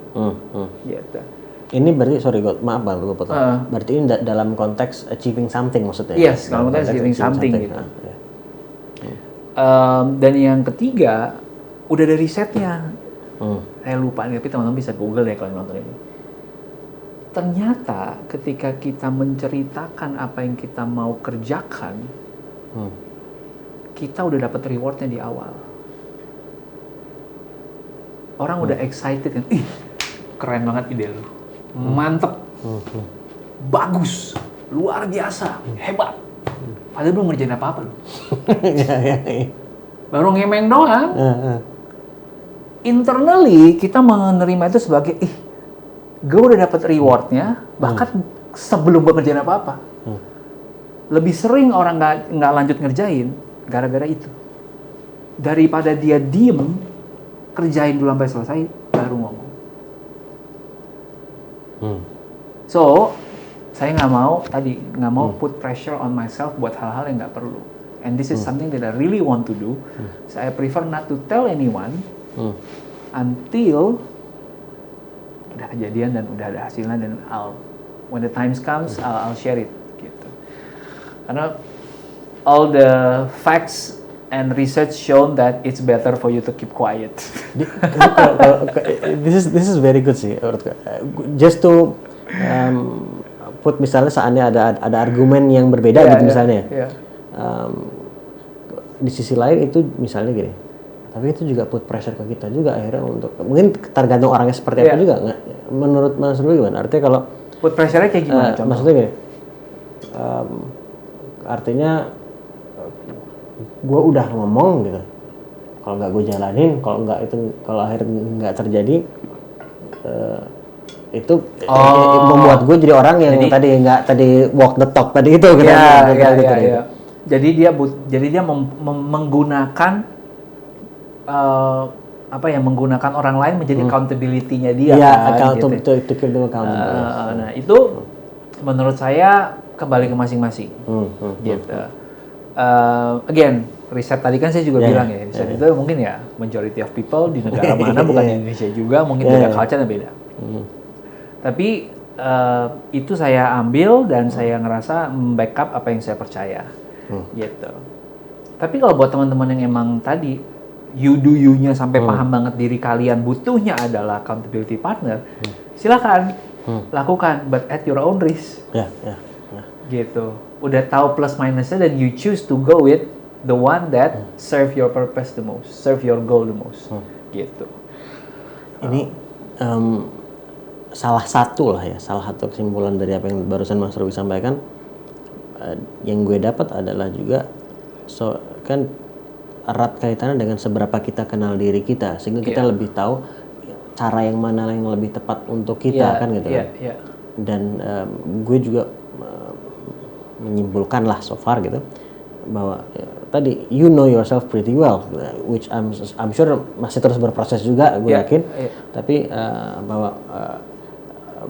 Gitu. Ini berarti maaf bang, gue potong. Berarti ini dalam konteks achieving something maksudnya? Yes, dalam konteks achieving something gitu. Dan yang ketiga, udah ada risetnya. Saya lupa nih, tapi teman-teman bisa Google ya kalau nonton ini. Ternyata ketika kita menceritakan apa yang kita mau kerjakan, kita udah dapat rewardnya di awal. Orang udah excited kan, keren banget ide lu, mantep, bagus, luar biasa, hebat. Padahal belum ngerjain apa-apa lu. Baru ngemeng doang. Internally kita menerima itu sebagai, gue udah dapat rewardnya, bahkan sebelum gue ngerjain apa-apa. Lebih sering orang nggak lanjut ngerjain gara-gara itu. Daripada dia diem, kerjain dulu sampai selesai, baru ngomong. So, saya nggak mau put pressure on myself buat hal-hal yang nggak perlu. And this is something that I really want to do. So, I prefer not to tell anyone until udah kejadian dan udah ada hasilnya, dan when the time comes, I'll share it. Gitu. Karena all the facts and research shown that it's better for you to keep quiet. This is very good sih. Just to put misalnya seandainya ada argumen yang berbeda gitu misalnya. di sisi lain itu misalnya gini, tapi itu juga put pressure ke kita juga akhirnya untuk mungkin tergantung orangnya seperti apa juga nggak? Menurut Mas Ruby gimana? Artinya kalau put pressure-nya kayak gimana? maksudnya gini, artinya gue udah ngomong gitu, kalau nggak gue jalanin, kalau akhirnya nggak terjadi, itu membuat gue jadi orang yang tadi walk the talk tadi itu gitu. Ya. Jadi dia menggunakan menggunakan orang lain menjadi accountability-nya dia. Nah, itu menurut saya kembali ke masing-masing. Gitu. Again, riset tadi kan saya juga bilang ya, riset itu mungkin ya majority of people di negara mana bukan di Indonesia juga, mungkin beda culture dan beda. Tapi itu saya ambil dan saya ngerasa backup apa yang saya percaya. Gitu. Tapi kalau buat teman-teman yang emang tadi you do you-nya sampai paham banget diri kalian butuhnya adalah accountability partner, silakan lakukan, but at your own risk. Gitu. Udah tahu plus minusnya dan you choose to go with the one that serve your purpose the most, serve your goal the most. Gitu. Ini salah satu kesimpulan dari apa yang barusan Mas Ruby sampaikan. Yang gue dapat adalah juga kan erat kaitannya dengan seberapa kita kenal diri kita, sehingga kita lebih tahu cara yang mana yang lebih tepat untuk kita kan gitu. Dan gue juga menyimpulkan lah so far gitu bahwa tadi you know yourself pretty well, which I'm sure masih terus berproses juga gue yakin. Tapi bahwa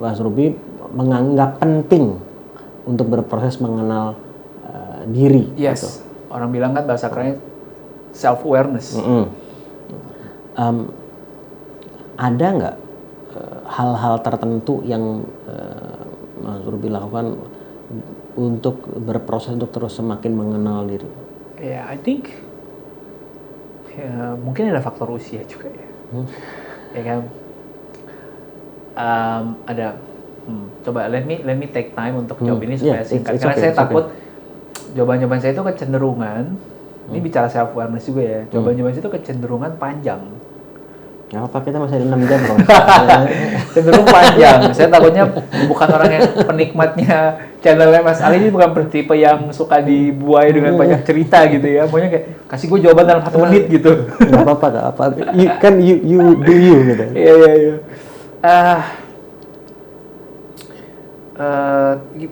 Mas Ruby menganggap penting untuk berproses mengenal diri. Yes. Gitu. Orang bilang kan bahasa kerennya self awareness. Ada nggak hal-hal tertentu yang Mas Ruby lakukan untuk berproses untuk terus semakin mengenal diri? I think mungkin ada faktor usia juga ya. Ya kan. Coba let me take time untuk jawab ini supaya singkat. Karena saya takut jawaban-jawaban saya itu kecenderungan, ini bicara self awareness juga ya. Jawaban-jawaban saya itu kecenderungan panjang. Nggak apa, kita masih ada 6 jam bro. Cenderung panjang. Saya takutnya bukan orang yang penikmatnya channelnya Mas Ali, ini bukan tipe yang suka dibuai dengan banyak cerita gitu ya. Pokoknya kayak kasih gue jawaban dalam 1 menit gitu. Nggak apa-apa. You do you gitu. Iya.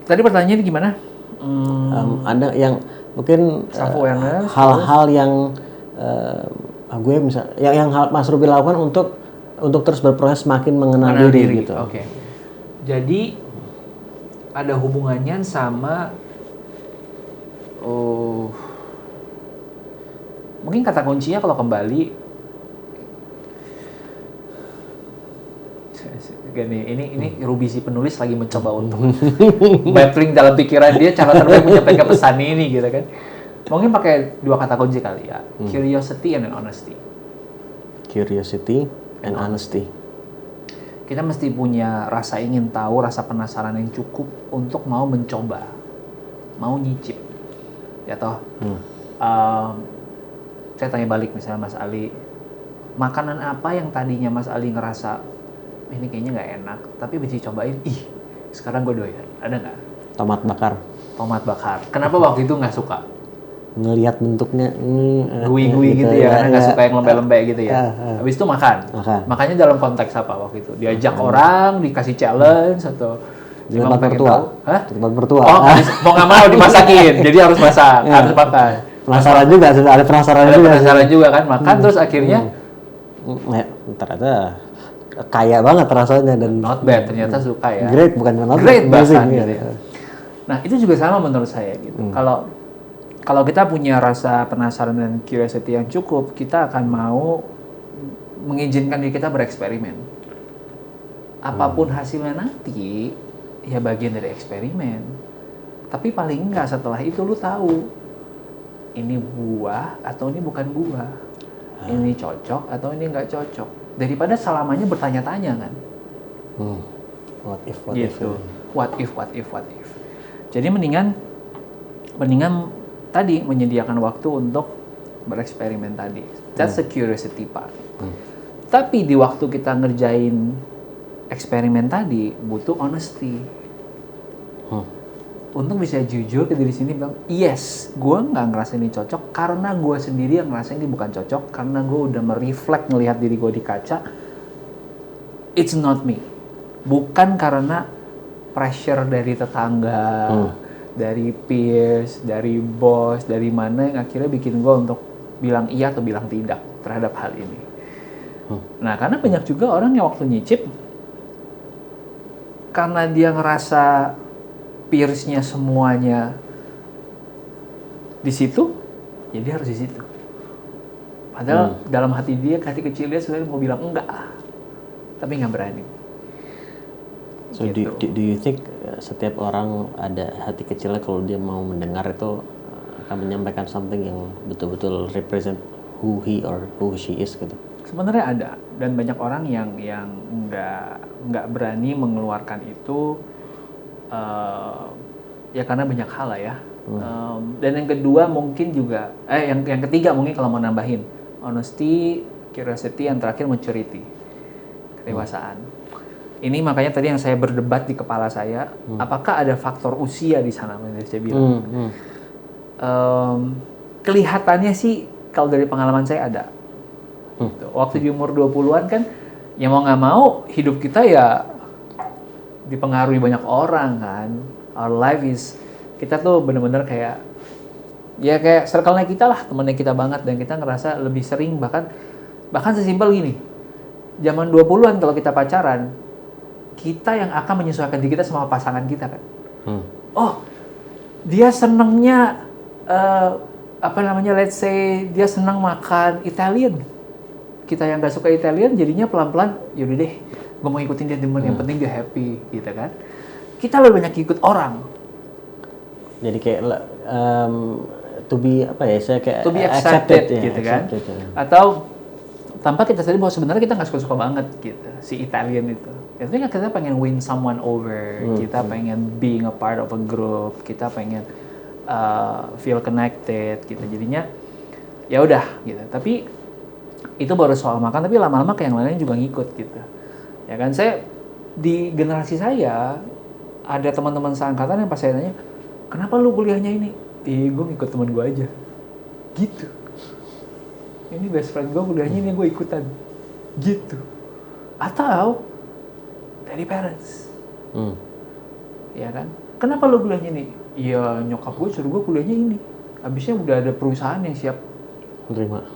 Tadi pertanyaannya gimana? Ada yang mungkin hal-hal yang gue bisa yang Mas Ruby lakukan untuk terus berproses semakin mengenal diri gitu. Oke. Jadi ada hubungannya sama mungkin kata kuncinya kalau kembali gini, ini Ruby si penulis lagi mencoba untuk battling dalam pikiran dia cara terbaik menyampaikan pesan ini gitu kan. Mungkin pakai 2 kata kunci kali ya. Curiosity and honesty. Curiosity and honesty. Kita mesti punya rasa ingin tahu, rasa penasaran yang cukup untuk mau mencoba, mau nyicip. Ya toh. Saya tanya balik misalnya Mas Ali, makanan apa yang tadinya Mas Ali ngerasa ini kayaknya nggak enak, tapi bisa cobain, sekarang gue doyan, ada nggak? Tomat bakar. Kenapa waktu itu nggak suka? Ngelihat bentuknya gui-gui gitu ya, karena nggak suka yang lembek-lembek gitu ya. Habis itu makannya dalam konteks apa waktu itu? Diajak orang, dikasih challenge atau di tempat mertua? Tempat mertua. Mau nggak mau dimasakin, jadi harus masak, harus makan. Penasaran juga, ada penasaran juga kan, makan terus akhirnya ternyata kaya banget rasanya dan not bad, ternyata suka ya. Great, bukan not great bahkan gitu ya. Nah, itu juga sama menurut saya gitu. Kalau kita punya rasa penasaran dan curiosity yang cukup, kita akan mau mengizinkan diri kita bereksperimen. Apapun hasilnya nanti, ya bagian dari eksperimen. Tapi paling enggak setelah itu lu tahu ini buah atau ini bukan buah. Ini cocok atau ini enggak cocok. Daripada selamanya bertanya-tanya kan. What if. What if. Jadi mendingan tadi menyediakan waktu untuk bereksperimen tadi. That's the curiosity part. Tapi di waktu kita ngerjain eksperimen tadi butuh honesty. Untuk bisa jujur ke diri sendiri bilang, yes, gue nggak ngerasa ini cocok karena gue sendiri yang ngerasa ini bukan cocok, karena gue udah mereflect ngelihat diri gue di kaca. It's not me. Bukan karena pressure dari tetangga, dari peers, dari bos, dari mana yang akhirnya bikin gue untuk bilang iya atau bilang tidak terhadap hal ini. Nah, karena banyak juga orang yang waktu nyicip, karena dia ngerasa peersnya semuanya di situ, ya dia harus di situ. Padahal dalam hati kecil dia sebenarnya mau bilang enggak, tapi nggak berani. So gitu. do you think setiap orang ada hati kecilnya kalau dia mau mendengar itu akan menyampaikan something yang betul-betul represent who he or who she is gitu? Sebenarnya ada, dan banyak orang yang nggak berani mengeluarkan itu. Ya karena banyak hal lah ya. Dan yang kedua mungkin juga, yang ketiga mungkin kalau mau nambahin, honesty, curiosity, yang terakhir maturity, kedewasaan. Ini makanya tadi yang saya berdebat di kepala saya, apakah ada faktor usia di sana, yang saya bilang. Kelihatannya sih kalau dari pengalaman saya ada. Waktu di umur 20-an kan, ya mau nggak mau hidup kita ya dipengaruhi banyak orang kan. Our life is, kita tuh bener-bener kayak circle-nya kita lah, temennya kita banget, dan kita ngerasa lebih sering, bahkan sesimpel gini, zaman 20-an kalau kita pacaran, kita yang akan menyesuaikan diri kita sama pasangan kita kan. Oh, dia senengnya let's say dia senang makan Italian, kita yang gak suka Italian jadinya pelan-pelan yaudah deh, gue mau ikutin dia temen, yang penting dia happy gitu kan. Kita lebih banyak ikut orang. Jadi kayak to be accepted gitu kan. Atau tanpa kita sadari bahwa sebenarnya kita nggak suka-suka banget gitu si Italian itu. Itu kan kita pengen win someone over, kita pengen being a part of a group, kita pengen feel connected gitu. Jadinya ya udah gitu. Tapi itu baru soal makan, tapi lama-lama kayak yang lainnya juga ngikut gitu. Ya kan, saya di generasi saya ada teman-teman seangkatan yang pas saya tanya, kenapa lu kuliahnya ini? Gue ngikut teman gue aja. Gitu. Ini best friend gue kuliahnya ini, gue ikutan. Gitu. Atau dari parents. Ya kan? Kenapa lu kuliahnya ini? Iya, nyokap gue suruh gue kuliahnya ini. Habisnya udah ada perusahaan yang siap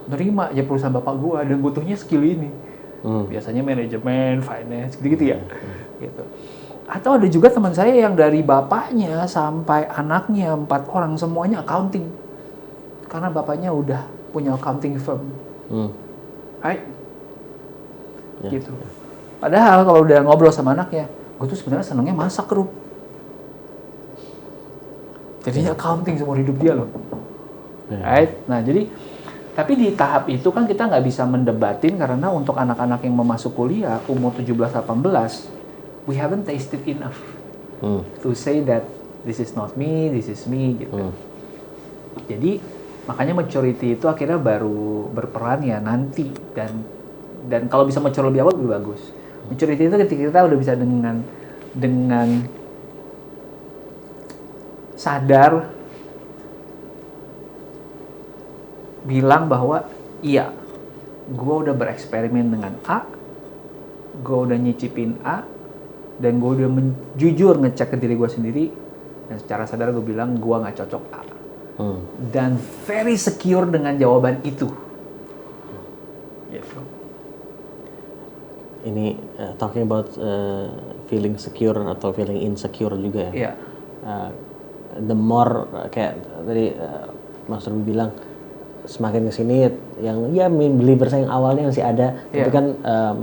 nerima ya perusahaan bapak gue, dan butuhnya skill ini. Biasanya manajemen, finance, gitu-gitu ya. Gitu. Atau ada juga teman saya yang dari bapaknya sampai anaknya 4 orang semuanya accounting. Karena bapaknya udah punya accounting firm. Right? Gitu. Padahal kalau udah ngobrol sama anaknya, gue tuh sebenarnya senangnya masak, Rup. Jadinya accounting seumur hidup dia loh. Right? Nah, jadi tapi di tahap itu kan kita nggak bisa mendebatin, karena untuk anak-anak yang mau masuk kuliah umur 17-18, we haven't tasted enough to say that this is not me, this is me gitu. Jadi makanya maturity itu akhirnya baru berperan ya nanti, dan kalau bisa mature lebih awal lebih bagus. Maturity itu ketika kita udah bisa dengan sadar bilang bahwa iya, gue udah bereksperimen dengan A, gue udah nyicipin A, dan gue udah jujur ngecek ke diri gue sendiri, dan secara sadar gue bilang gue nggak cocok A, dan very secure dengan jawaban itu. Gitu. Ini talking about feeling secure atau feeling insecure juga ya. The more kayak tadi Mas Ruby bilang, semakin kesini yang believers yang awalnya masih ada, tapi kan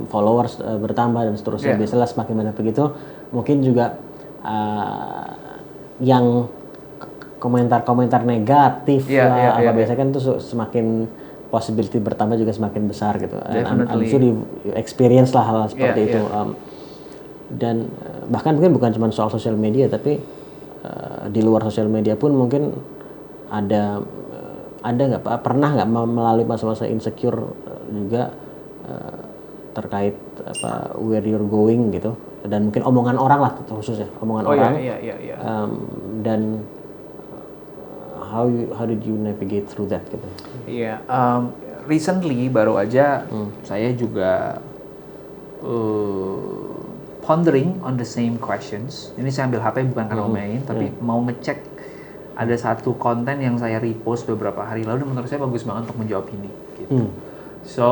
followers bertambah dan seterusnya. Biasalah semakin banyak begitu, mungkin juga yang komentar-komentar negatif biasanya kan tuh semakin possibility bertambah juga semakin besar gitu. I'm sure you experience lah hal seperti itu. Dan bahkan mungkin bukan cuma soal sosial media, tapi di luar sosial media pun mungkin ada nggak pernah nggak melalui masa-masa insecure juga terkait where you're going gitu, dan mungkin omongan orang lah khususnya omongan orang. Iya. Dan how did you navigate through that gitu? Iya, recently baru aja saya juga pondering on the same questions. Ini saya ambil HP bukan karena main, tapi mau ngecek ada satu konten yang saya repost beberapa hari lalu dan menurut saya bagus banget untuk menjawab ini. Gitu. So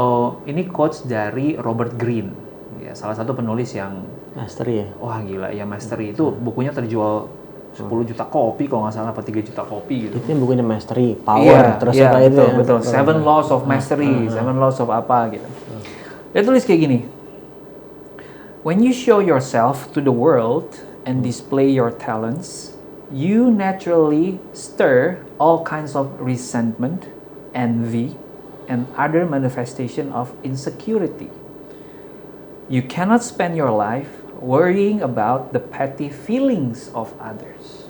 ini quotes dari Robert Greene, ya salah satu penulis yang Mastery ya. Wah gila ya, Mastery itu bukunya terjual 10 juta kopi kalau nggak salah, apa 3 juta kopi gitu. Itu yang bukunya Mastery, Power, terus apa itu ya? Betul, Seven Laws of Mastery, Seven Laws of apa gitu. Dia tulis kayak gini, when you show yourself to the world and display your talents, you naturally stir all kinds of resentment, envy, and other manifestation of insecurity. You cannot spend your life worrying about the petty feelings of others.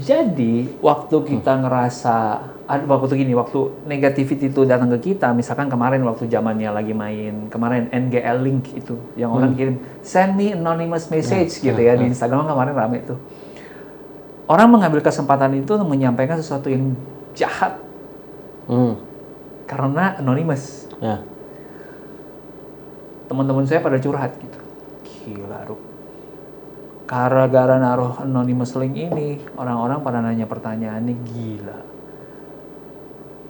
Jadi waktu kita ngerasa, waktu negativity itu datang ke kita, misalkan kemarin waktu zamannya lagi main, kemarin NGL link itu, yang orang kirim, send me anonymous message gitu ya, di Instagram kemarin rame itu. Orang mengambil kesempatan itu untuk menyampaikan sesuatu yang jahat, karena anonymous. Teman-teman saya pada curhat gitu. Gila, Ruk. Gara-gara naruh anonymous link ini, orang-orang pada nanya pertanyaannya gila.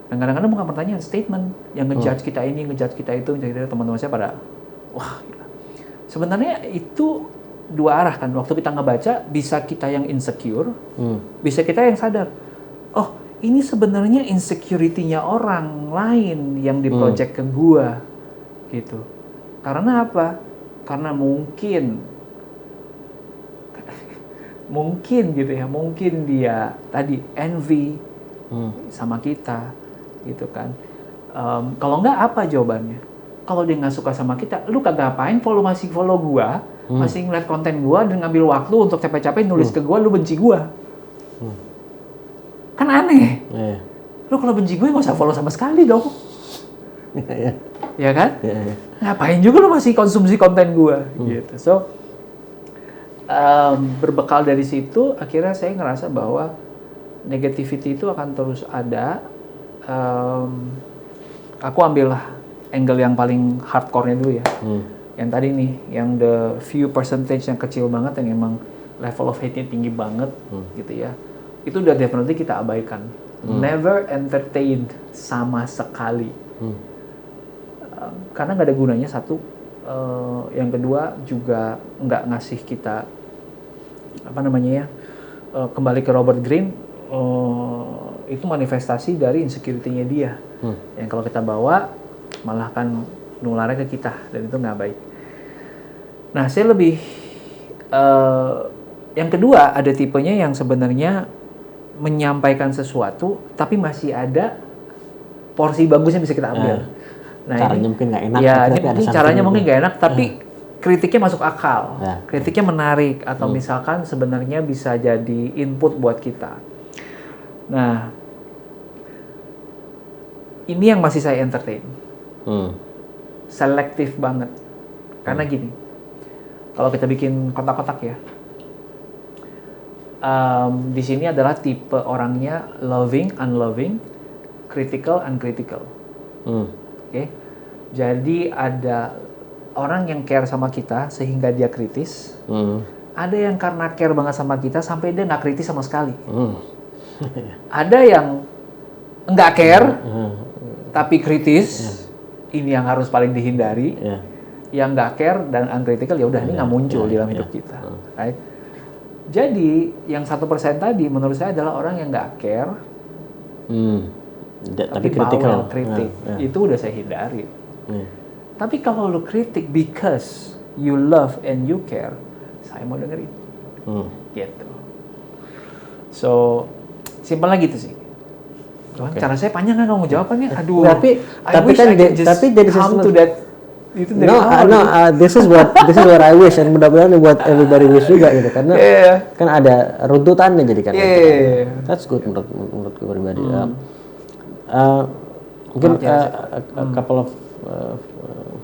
Dan kadang-kadang bukan pertanyaan, statement yang ngejudge kita ini, ngejudge kita itu, teman-teman saya pada, wah gila. Sebenarnya itu dua arah kan. Waktu kita ngebaca, bisa kita yang insecure, bisa kita yang sadar. Oh, ini sebenarnya insecurity-nya orang lain yang diproject ke gua, gitu. Karena apa? Karena mungkin gitu ya, mungkin dia tadi envy sama kita, gitu kan. Kalau nggak apa jawabannya? Kalau dia nggak suka sama kita, lu kagak ngapain masih follow gua, masih ngeliat konten gua dan ngambil waktu untuk capek-capek nulis ke gua, lu benci gua. Kan aneh. Lu kalau benci gue nggak usah follow sama sekali dong. Ya kan? Ngapain juga lu masih konsumsi konten gue gitu. So berbekal dari situ akhirnya saya ngerasa bahwa negativity itu akan terus ada. Aku ambil angle yang paling hardcore-nya dulu ya. Yang tadi nih, yang the few percentage yang kecil banget yang emang level of hate-nya tinggi banget gitu ya. Itu udah definitely kita abaikan. Never entertained sama sekali. Karena nggak ada gunanya satu, yang kedua juga nggak ngasih kita kembali ke Robert Greene, itu manifestasi dari insecurity-nya dia, yang kalau kita bawa malah kan nularnya ke kita dan itu nggak baik. Nah saya lebih yang kedua ada tipenya yang sebenarnya menyampaikan sesuatu tapi masih ada porsi bagusnya bisa kita ambil. Nah, caranya mungkin nggak enak. Ya, ini caranya mungkin nggak enak, tapi kritiknya masuk akal, kritiknya menarik, atau misalkan sebenarnya bisa jadi input buat kita. Nah, ini yang masih saya entertain, selektif banget, karena gini, kalau kita bikin kotak-kotak ya, di sini adalah tipe orangnya loving, unloving, critical, uncritical. Oke, jadi ada orang yang care sama kita sehingga dia kritis, ada yang karena care banget sama kita sampai dia nggak kritis sama sekali, ada yang nggak care tapi kritis, ini yang harus paling dihindari, yang nggak care dan uncritical ya udah ini nggak muncul di dalam hidup kita, right? Jadi yang 1% tadi menurut saya adalah orang yang nggak care, tapi critical, kritik, itu udah saya hindari. Tapi kalau lu kritik because you love and you care, saya mau dengerin. Gitu. So, simpel lagi gitu sih. Cara saya panjang kan kamu jawabannya. Aduh. Tapi kan dari come to that Itu dari No, awal. this is what I wish, and mudah-mudahan buat everybody wish juga gitu, karena kan ada runtutannya jadi kan. That's good menurut gue pribadi. Mungkin a couple of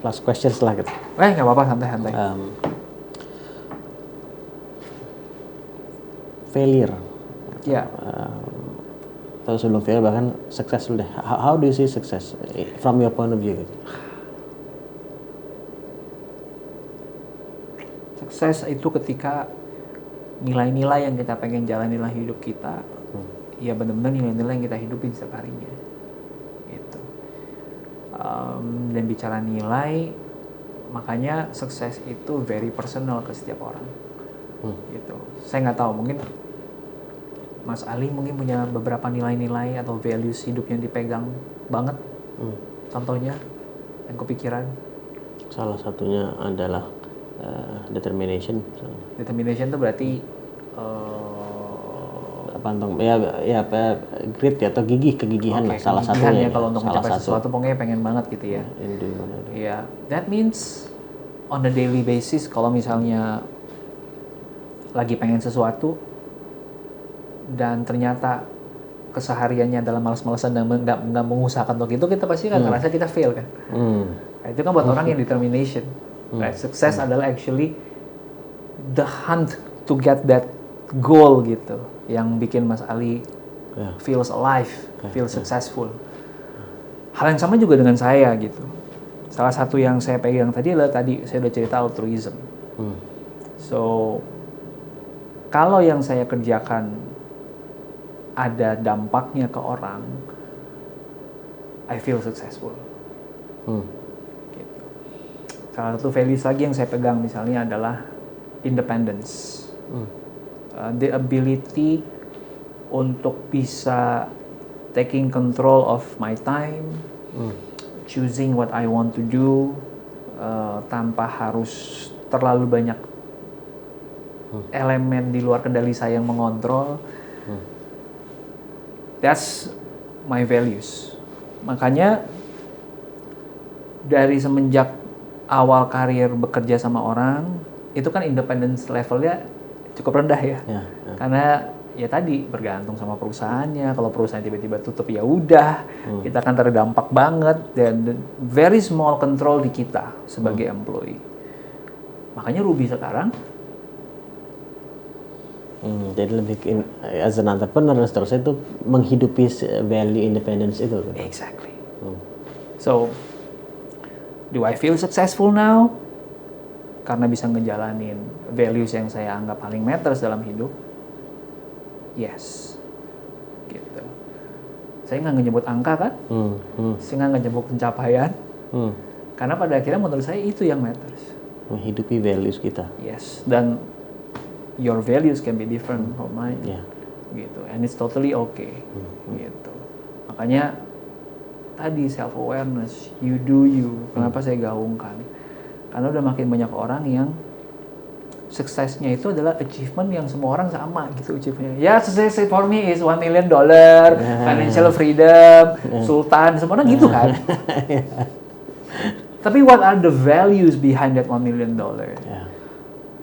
last questions lah gitu. Nggak apa-apa, santai-santai. Failure. Ya. Atau sebelum failure bahkan sukses dulu deh. How do you see success from your point of view gitu? Sukses itu ketika nilai-nilai yang kita pengen jalani dalam hidup kita, ya benar-benar nilai-nilai yang kita hidupin setiap harinya. Gitu. Dan bicara nilai, makanya sukses itu very personal ke setiap orang. Gitu. Saya nggak tahu, mungkin Mas Ali mungkin punya beberapa nilai-nilai atau values hidup yang dipegang banget. Contohnya yang kepikiran. Salah satunya adalah determination. Determination itu berarti grit ya, atau kegigihan lah, salah satunya. Kalau untuk mencapai sesuatu pokoknya pengen banget gitu ya. Iya, that means on a daily basis kalau misalnya lagi pengen sesuatu dan ternyata kesehariannya adalah malas-malasan dan nggak mengusahakan untuk itu, kita pasti kan ngerasa kita fail kan. Nah, itu kan buat orang yang determination. Right? Success adalah actually the hunt to get that goal gitu, yang bikin Mas Ali feels alive, feels successful. Hal yang sama juga dengan saya gitu. Salah satu yang saya pegang tadi adalah tadi saya udah cerita altruism. So kalau yang saya kerjakan ada dampaknya ke orang, I feel successful. Salah satu values lagi yang saya pegang misalnya adalah independence. The ability untuk bisa taking control of my time, choosing what I want to do, tanpa harus terlalu banyak elemen di luar kendali saya yang mengontrol. That's my values. Makanya dari semenjak awal karir bekerja sama orang, itu kan independence levelnya cukup rendah ya. Karena ya tadi bergantung sama perusahaannya. Kalau perusahaan tiba-tiba tutup ya udah, kita kan terdampak banget, dan very small control di kita sebagai employee. Makanya Ruby sekarang jadi lebih as an entrepreneur dan seterusnya itu menghidupi value independence itu. Exactly. So, do I feel successful now? Karena bisa ngejalanin values yang saya anggap paling matters dalam hidup. Yes. Gitu. Saya nggak nyebut angka kan? Saya nggak nyebut pencapaian. Karena pada akhirnya menurut saya itu yang matters. Menghidupi values kita. Yes. Dan your values can be different from mine. Gitu. And it's totally okay. Gitu. Makanya tadi self awareness, you do you. Kenapa saya gaungkan? Karena udah makin banyak orang yang suksesnya itu adalah achievement yang semua orang sama gitu achievementnya. Ya, success for me is $1 million, financial freedom, sultan, semua orang gitu kan. Tapi what are the values behind that $1 million?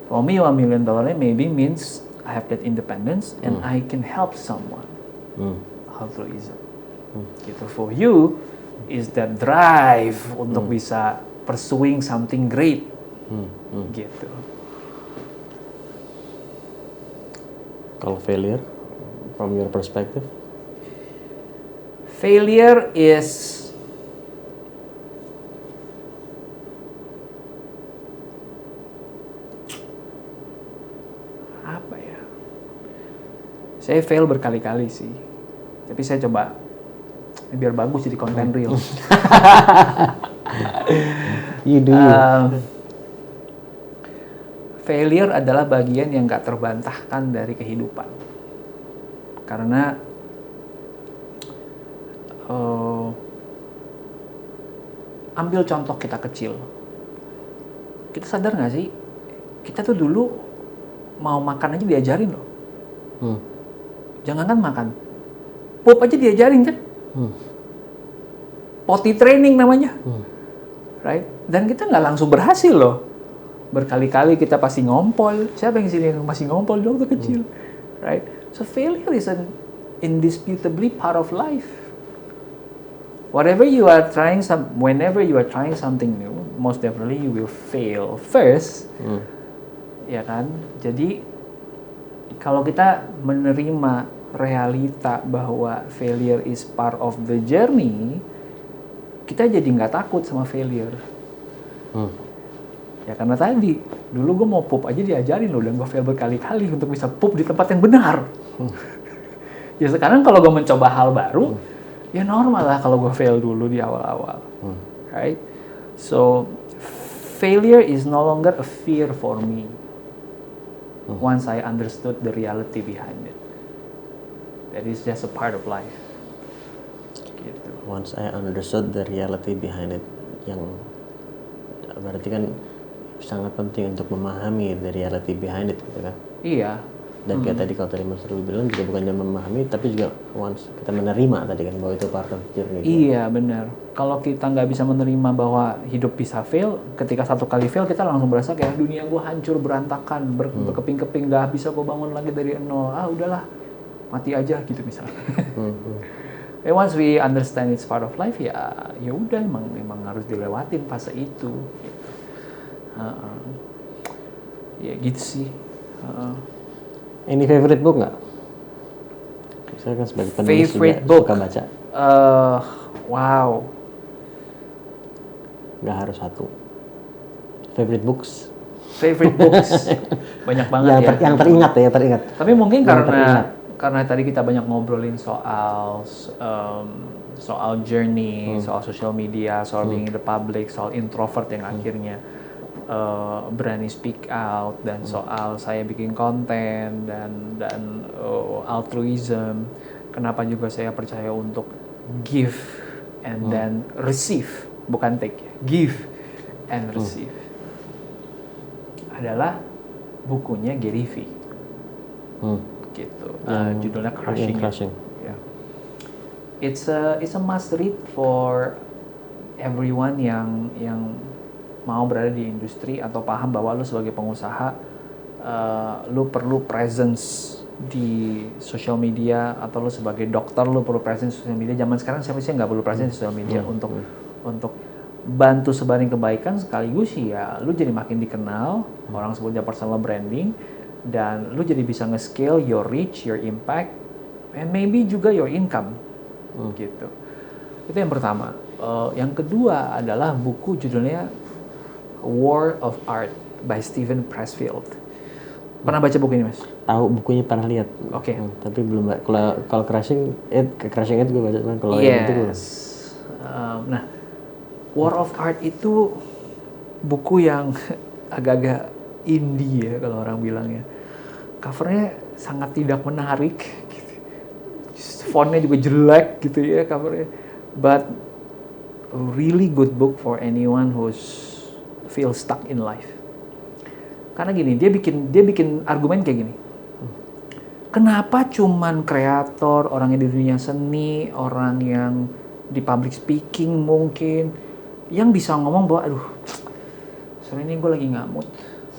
For me, $1 million maybe means I have that independence and I can help someone. Altruism. Gitu. For you is that drive untuk bisa pursuing something great. Gitu. Kalau failure, from your perspective? Failure is apa ya? Saya fail berkali-kali sih. Tapi saya coba biar bagus jadi konten real. You do you. Failure adalah bagian yang gak terbantahkan dari kehidupan. Karena ambil contoh kita kecil. Kita sadar gak sih? Kita tuh dulu mau makan aja diajarin loh. Jangankan makan, pup aja diajarin kan? Potty training namanya. right? Dan kita nggak langsung berhasil loh. Berkali-kali kita pasti ngompol. Siapa yang sini yang masih ngompol waktu kecil, right? So failure is an indisputably part of life. Whenever you are trying something new, most definitely you will fail first, ya kan? Jadi kalau kita menerima realita bahwa failure is part of the journey, kita jadi nggak takut sama failure. Ya karena tadi, dulu gue mau pup aja diajarin loh, dan gue fail berkali-kali untuk bisa pup di tempat yang benar. Ya sekarang kalau gue mencoba hal baru, ya normal lah kalau gue fail dulu di awal-awal, right? So failure is no longer a fear for me once I understood the reality behind it. That is just a part of life. Gitu. Once I understood the reality behind it, yang berarti kan sangat penting untuk memahami the reality behind it, gitu kan? Iya. Dan kayak tadi kalau tadi Mas Rul bilang juga bukan cuma memahami, tapi juga once kita menerima tadi kan bahwa itu part of journey. Iya benar. Kalau kita nggak bisa menerima bahwa hidup bisa fail, ketika satu kali fail kita langsung berasa kayak dunia gue hancur berantakan, berkeping-keping, nggak bisa gue bangun lagi dari nol. Ah udahlah, mati aja gitu misalnya. And once we understand it's part of life, ya udah emang harus dilewatin fase itu. Gitu. Ya gitu sih. Any favorite book nggak? Saya kan sebagai penulis juga suka baca. Wow. Nggak harus satu. Favorite books? Banyak banget Yang teringat. Tapi mungkin karena tadi kita banyak ngobrolin soal journey, soal social media, soal being in the public, soal introvert yang akhirnya berani speak out, dan soal saya bikin konten dan altruism. Kenapa juga saya percaya untuk give and then receive, bukan take, give and receive. Adalah bukunya Gary Vee. Gitu. Judulnya Crushing. Yeah. It's a must read for everyone yang mau berada di industri atau paham bahwa lu sebagai pengusaha lu perlu presence di social media, atau lu sebagai dokter lu perlu presence di social media. Zaman sekarang siapa sih nggak perlu presence di social media untuk bantu sebaring kebaikan, sekaligus ya lu jadi makin dikenal, orang sebutnya personal branding, dan lu jadi bisa nge-scale your reach, your impact, and maybe juga your income. Gitu. Itu yang pertama. Yang kedua adalah buku judulnya War of Art by Steven Pressfield. Pernah baca buku ini, Mas? Tahu bukunya, pernah lihat. Oke. Tapi belum. Kalau Crushing It gue baca, kalau yang itu gue. Nah, War of Art itu buku yang agak-agak indie ya kalau orang bilangnya. Covernya sangat tidak menarik, gitu. Fontnya juga jelek gitu ya covernya. But a really good book for anyone who's feel stuck in life. Karena gini, dia bikin argumen kayak gini. Kenapa cuman kreator, orang yang di dunia seni, orang yang di public speaking mungkin, yang bisa ngomong bahwa aduh, sore ini gue lagi nggak mood,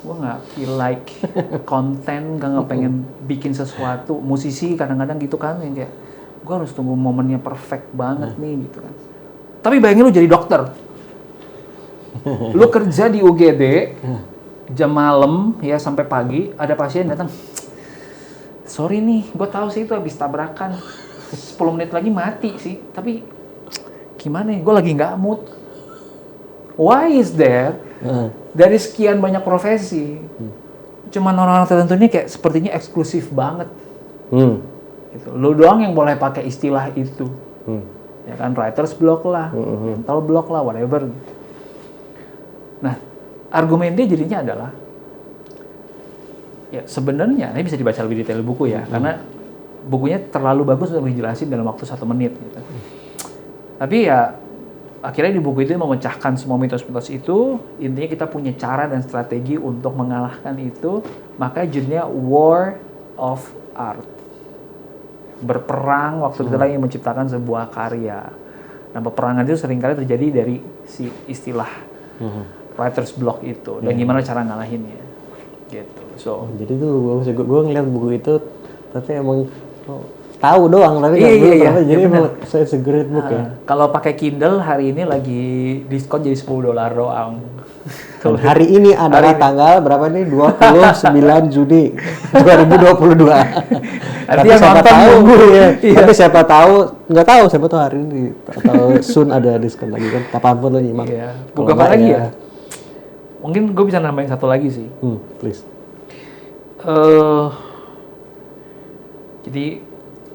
gue nggak feel like konten, nggak pengen bikin sesuatu. Musisi kadang-kadang gitu kan, yang kayak gue harus tunggu momennya perfect banget nih gitu kan. Tapi bayangin lu jadi dokter, lu kerja di UGD jam malam ya sampai pagi, ada pasien datang, sorry nih, gue tahu sih itu habis tabrakan, 10 menit lagi mati sih, tapi gimana ya, gue lagi nggak mood. Why is there? Dari sekian banyak profesi, cuman orang-orang tertentu ini kayak sepertinya eksklusif banget. Gitu. Lu doang yang boleh pakai istilah itu. Ya kan, writer's block lah, mental block lah, whatever. Nah, argumen dia jadinya adalah, ya sebenarnya ini bisa dibaca lebih detail buku ya, karena bukunya terlalu bagus untuk dijelasin dalam waktu 1 menit. Gitu. Tapi ya akhirnya di buku itu memecahkan semua mitos-mitos itu. Intinya kita punya cara dan strategi untuk mengalahkan itu. Makanya judulnya War of Art. Berperang waktu kita lagi menciptakan sebuah karya. Nah, peperangan itu seringkali terjadi dari si istilah writer's block itu dan gimana cara ngalahinnya gitu. So Jadi tuh gue ngeliat buku itu, tapi emang tahu doang, tapi nggak iya, tahu. Jadi iya, emang it's a great book ya. kalau pakai Kindle hari ini lagi diskon jadi $10 doang. Dan hari ini adalah tanggal berapa nih? 29 Juni 2022. Artinya Tapi siapa nonton tahu, nunggu. ya. Iya. Tapi siapa tahu, nggak tahu siapa tahu hari ini atau soon ada diskon lagi kan. Kapanpun lo nyimak. Iya. Kalau Buku apa nggak lagi ya? Mungkin gue bisa nambahin satu lagi sih. Please. Jadi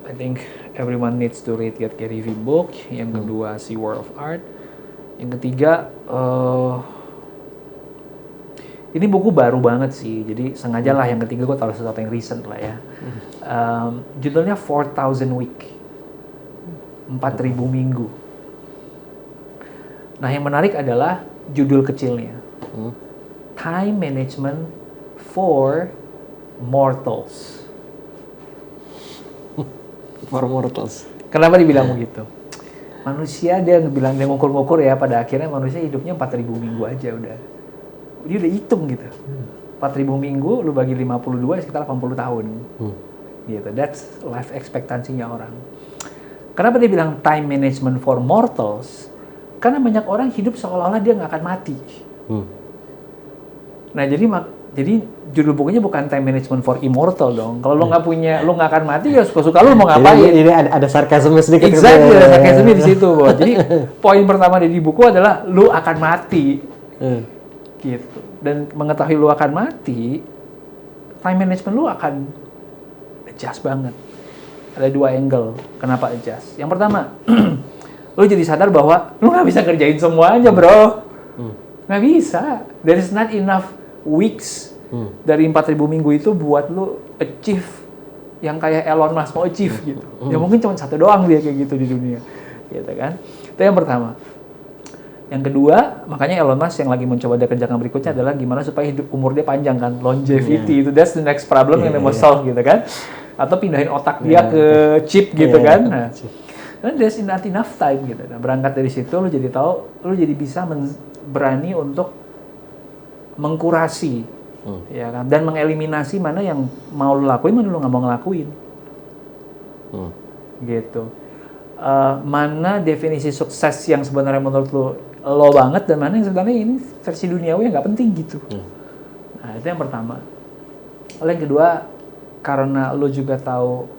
I think everyone needs to read Gary Vee book. Yang kedua si War of Art. Yang ketiga ini buku baru banget sih. Jadi sengaja lah yang ketiga gue taruh sesuatu yang recent lah ya. Judulnya 4,000 Week. 4.000 minggu. Nah yang menarik adalah judul kecilnya. Time Management for Mortals. For mortals. Kenapa dibilang begitu? Manusia dia bilang dia ngukur-ngukur ya, pada akhirnya manusia hidupnya 4.000 minggu aja udah. Dia udah hitung gitu. 4.000 minggu lu bagi 52 sekitar 80 tahun. Gitu. That's life expectancy-nya orang. Kenapa dia bilang time management for mortals? Karena banyak orang hidup seolah-olah dia nggak akan mati. Nah jadi judul bukunya bukan time management for immortal dong. Kalau lu nggak punya, lu nggak akan mati ya suka-suka lu mau ngapain. Jadi ada sarkasme sedikit. Exactly, ada sarkasme di situ. Jadi poin pertama di buku adalah lu akan mati. Gitu. Dan mengetahui lu akan mati, time management lu akan adjust banget. Ada 2 angle kenapa adjust. Yang pertama, lu jadi sadar bahwa lu nggak bisa kerjain semuanya, bro. Nggak bisa. There is not enough weeks dari 4.000 minggu itu buat lu achieve yang kayak Elon Musk mau achieve gitu. Ya mungkin cuma 1 doang dia kayak gitu di dunia. Gitu kan. Itu yang pertama. Yang kedua, makanya Elon Musk yang lagi mencoba dia kerjakan berikutnya adalah gimana supaya umur dia panjang kan, longevity itu, that's the next problem yang dia mau solve gitu kan, atau pindahin otak dia ke chip gitu kan. Nah, there's not enough time gitu. Nah, berangkat dari situ lu jadi tahu, lu jadi bisa berani untuk mengkurasi, ya kan, dan mengeliminasi mana yang mau lu lakuin, mana lu nggak mau ngelakuin, gitu. Mana definisi sukses yang sebenarnya menurut lo banget dan mana yang sebenarnya ini versi duniawi yang nggak penting gitu. Nah itu yang pertama. Lalu yang kedua, karena lo juga tahu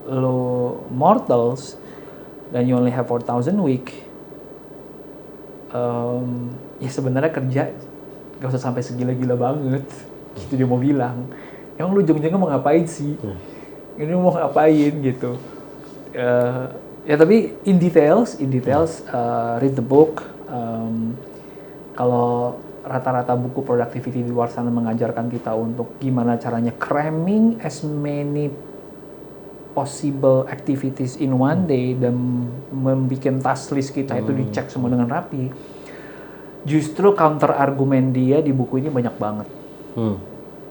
lo mortals dan you only have 4,000 week, ya sebenarnya kerja gak usah sampai segila-gila banget. Gitu dia mau bilang. Emang lo ujung-ujungnya mau ngapain sih? Ini mau ngapain gitu. Ya tapi in details read the book. Kalau rata-rata buku productivity di luar sana mengajarkan kita untuk gimana caranya cramming as many possible activities in one day dan membuat task list kita itu dicek semua dengan rapi. Justru counter argumen dia di buku ini banyak banget.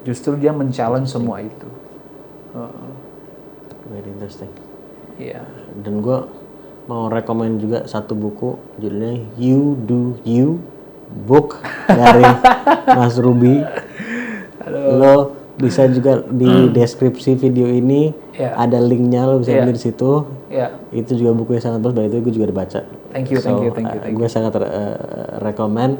Justru dia men-challenge semua itu. Very interesting. Iya. Dan gue mau rekomen juga satu buku judulnya You Do You book dari Mas Ruby. Lo bisa juga di deskripsi video ini ada linknya, lo bisa beli di situ. Itu juga buku yang sangat bagus, dan itu gue juga udah baca. Thank you. Gue sangat rekomen.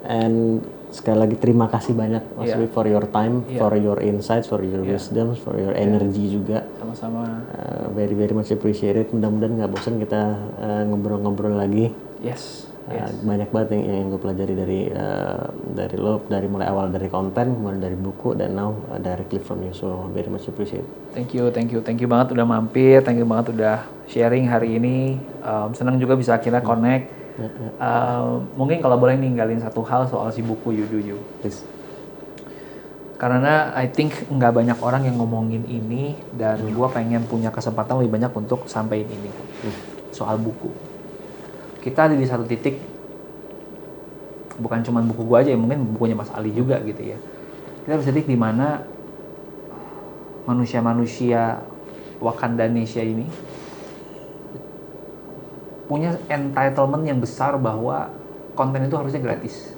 And sekali lagi terima kasih banyak Mas Ruby for your time, for your insights, for your wisdom, for your energy juga. Sama-sama. Very very much appreciated. Mudah-mudahan nggak bosan kita ngobrol-ngobrol lagi. Yes. Banyak banget yang gue pelajari dari lo, dari mulai awal dari konten, mulai dari buku, dan now directly from you. So very much appreciate. Thank you banget udah mampir, thank you banget udah sharing hari ini. Senang juga bisa akhirnya connect. Mungkin kalau boleh ninggalin satu hal soal si buku You Do You. Please. Karena I think nggak banyak orang yang ngomongin ini dan gue pengen punya kesempatan lebih banyak untuk sampein ini soal buku. Kita ada di satu titik, bukan cuma buku gue aja, mungkin bukunya Mas Ali juga gitu ya. Kita ada titik di mana manusia-manusia Wakandanesia ini punya entitlement yang besar bahwa konten itu harusnya gratis.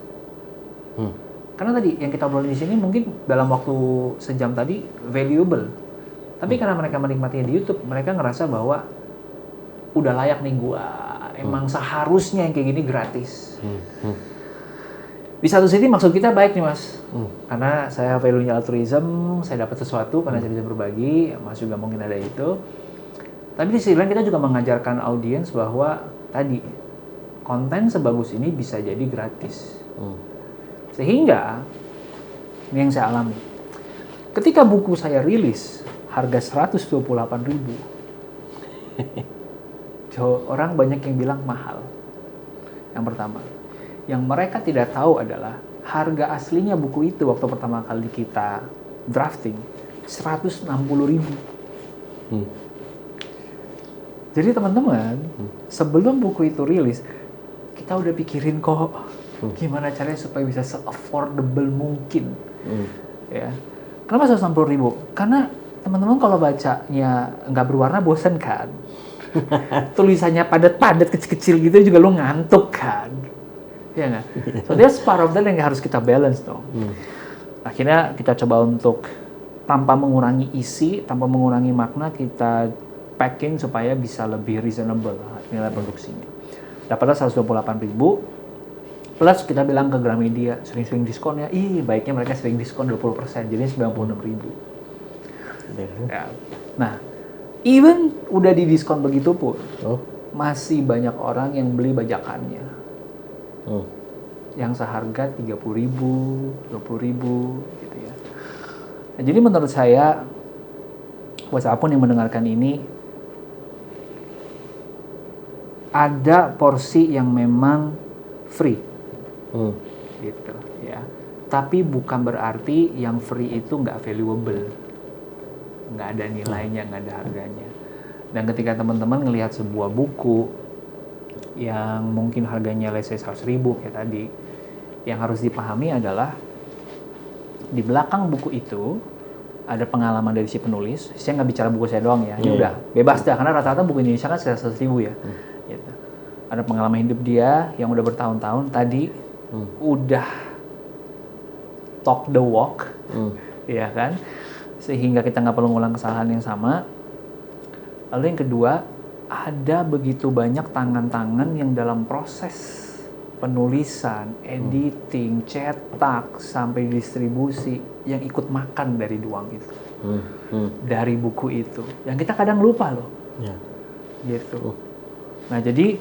Karena tadi yang kita obrolin di sini mungkin dalam waktu sejam tadi valuable. Tapi karena mereka menikmatinya di YouTube, mereka ngerasa bahwa udah layak nih gua. Emang seharusnya yang kayak gini gratis. Di satu sisi maksud kita baik nih Mas. Karena saya value-nya altruism, saya dapat sesuatu karena saya bisa berbagi, Mas juga mungkin ada itu. Tapi di sisi lain kita juga mengajarkan audiens bahwa tadi konten sebagus ini bisa jadi gratis. Sehingga ini yang saya alami. Ketika buku saya rilis harga 128.000, orang banyak yang bilang mahal. Yang pertama, yang mereka tidak tahu adalah harga aslinya buku itu waktu pertama kali kita drafting 160.000. Jadi teman-teman, sebelum buku itu rilis, kita udah pikirin kok gimana caranya supaya bisa se-affordable mungkin. Ya. Kenapa 160.000? Karena teman-teman kalau bacanya nggak berwarna bosen kan? Tulisannya padat-padat, kecil-kecil gitu juga lu ngantuk kan? Ya nggak? So that's part of that yang harus kita balance dong. Akhirnya kita coba untuk tanpa mengurangi isi, tanpa mengurangi makna, kita packing supaya bisa lebih reasonable nilai produksinya. Dapatlah 128.000, plus kita bilang ke Gramedia sering-sering diskon ya, baiknya mereka sering diskon 20%, jadi 96.000. Ya. Nah, even udah di diskon begitu pun, masih banyak orang yang beli bajakannya. Yang seharga 30.000, 20.000 gitu ya. Nah, jadi menurut saya, buat siapapun yang mendengarkan ini, ada porsi yang memang free, gitu ya. Tapi bukan berarti yang free itu nggak valuable, nggak ada nilainya, nggak ada harganya. Dan ketika teman-teman ngelihat sebuah buku yang mungkin harganya let's say 100.000 kayak tadi, yang harus dipahami adalah di belakang buku itu ada pengalaman dari si penulis. Saya nggak bicara buku saya doang ya, ini udah bebas dah, karena rata-rata buku Indonesia kan 100.000 ya. Gitu. Ada pengalaman hidup dia yang udah bertahun-tahun tadi, udah talk the walk, ya kan, sehingga kita nggak perlu ngulang kesalahan yang sama. Lalu yang kedua, ada begitu banyak tangan-tangan yang dalam proses penulisan, editing, cetak, sampai distribusi yang ikut makan dari uang itu, dari buku itu, yang kita kadang lupa loh, gitu. Nah jadi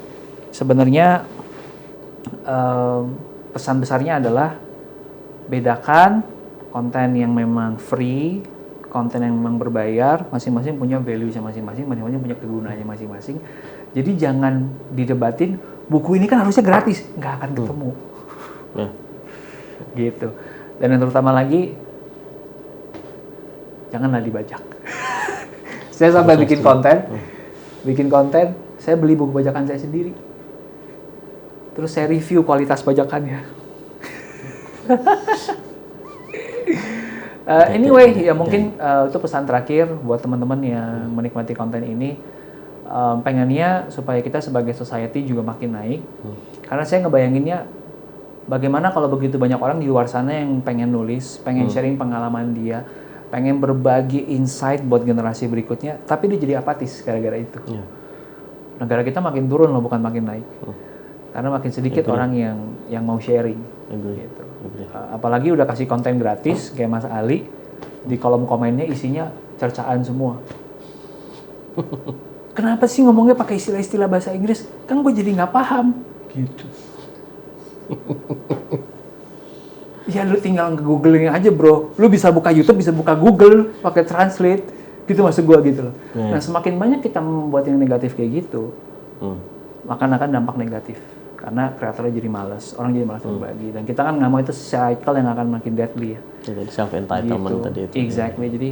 sebenarnya pesan besarnya adalah bedakan konten yang memang free, konten yang memang berbayar, masing-masing punya value masing-masing, masing-masing punya kegunaannya masing-masing. Jadi jangan didebatin, buku ini kan harusnya gratis, nggak akan ketemu. Gitu. Dan yang terutama lagi, janganlah dibajak. Saya sampai bikin konten, saya beli buku bajakan saya sendiri. Terus saya review kualitas bajakannya. Anyway, ya mungkin itu pesan terakhir buat teman-teman yang menikmati konten ini. Pengennya supaya kita sebagai society juga makin naik. Karena saya ngebayanginnya, bagaimana kalau begitu banyak orang di luar sana yang pengen nulis, pengen sharing pengalaman dia, pengen berbagi insight buat generasi berikutnya, tapi dia jadi apatis gara-gara itu. Negara kita makin turun loh, bukan makin naik. Karena makin sedikit orang yang mau sharing. Gitu. Apalagi udah kasih konten gratis kayak Mas Ali, di kolom komennya isinya cercaan semua. Kenapa sih ngomongnya pakai istilah-istilah bahasa Inggris? Kan gue jadi nggak paham. Gitu. Ya lu tinggal nge-googling aja bro. Lu bisa buka YouTube, bisa buka Google, pakai translate. Gitu maksud gue gitu loh. Nah semakin banyak kita membuat yang negatif kayak gitu, maka akan dampak negatif. Karena kreatornya jadi malas, orang jadi malas berbagi. Dan kita kan nggak mau itu cycle yang akan makin deadly ya. Jadi self-entitlement gitu. Tadi itu. Exactly, jadi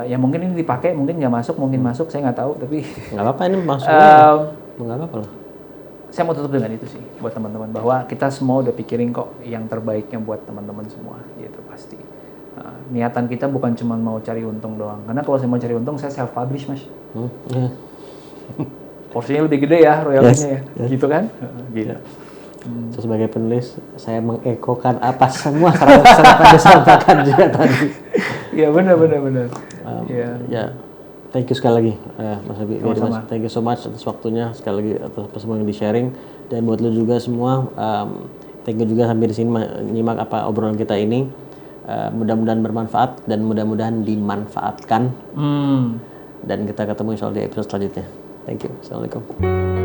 ya mungkin ini dipakai, mungkin nggak masuk, mungkin masuk, saya nggak tahu. Tapi nggak apa-apa, ini masuk. Nggak apa-apa lah. Saya mau tutup dengan itu sih, buat teman-teman. Bahwa kita semua udah pikirin kok yang terbaiknya buat teman-teman semua, gitu pasti. Niatan kita bukan cuma mau cari untung doang. Karena kalau saya mau cari untung, saya self-publish, Mas. Porsinya lebih gede ya, royaltinya ya, gitu kan? Gitu. So, sebagai penulis, saya mengekokan apa semua sarapan disampaikan juga tadi. Ya benar. Ya, thank you sekali lagi, Mas Abi. Sama-sama. Thank you so much atas waktunya, sekali lagi atas apa semua yang di sharing, dan buat lu juga semua, thank you juga sampai di sini menyimak apa obrolan kita ini. Mudah-mudahan bermanfaat dan mudah-mudahan dimanfaatkan. Dan kita ketemu insya Allah di episode selanjutnya. Thank you. Assalamualaikum.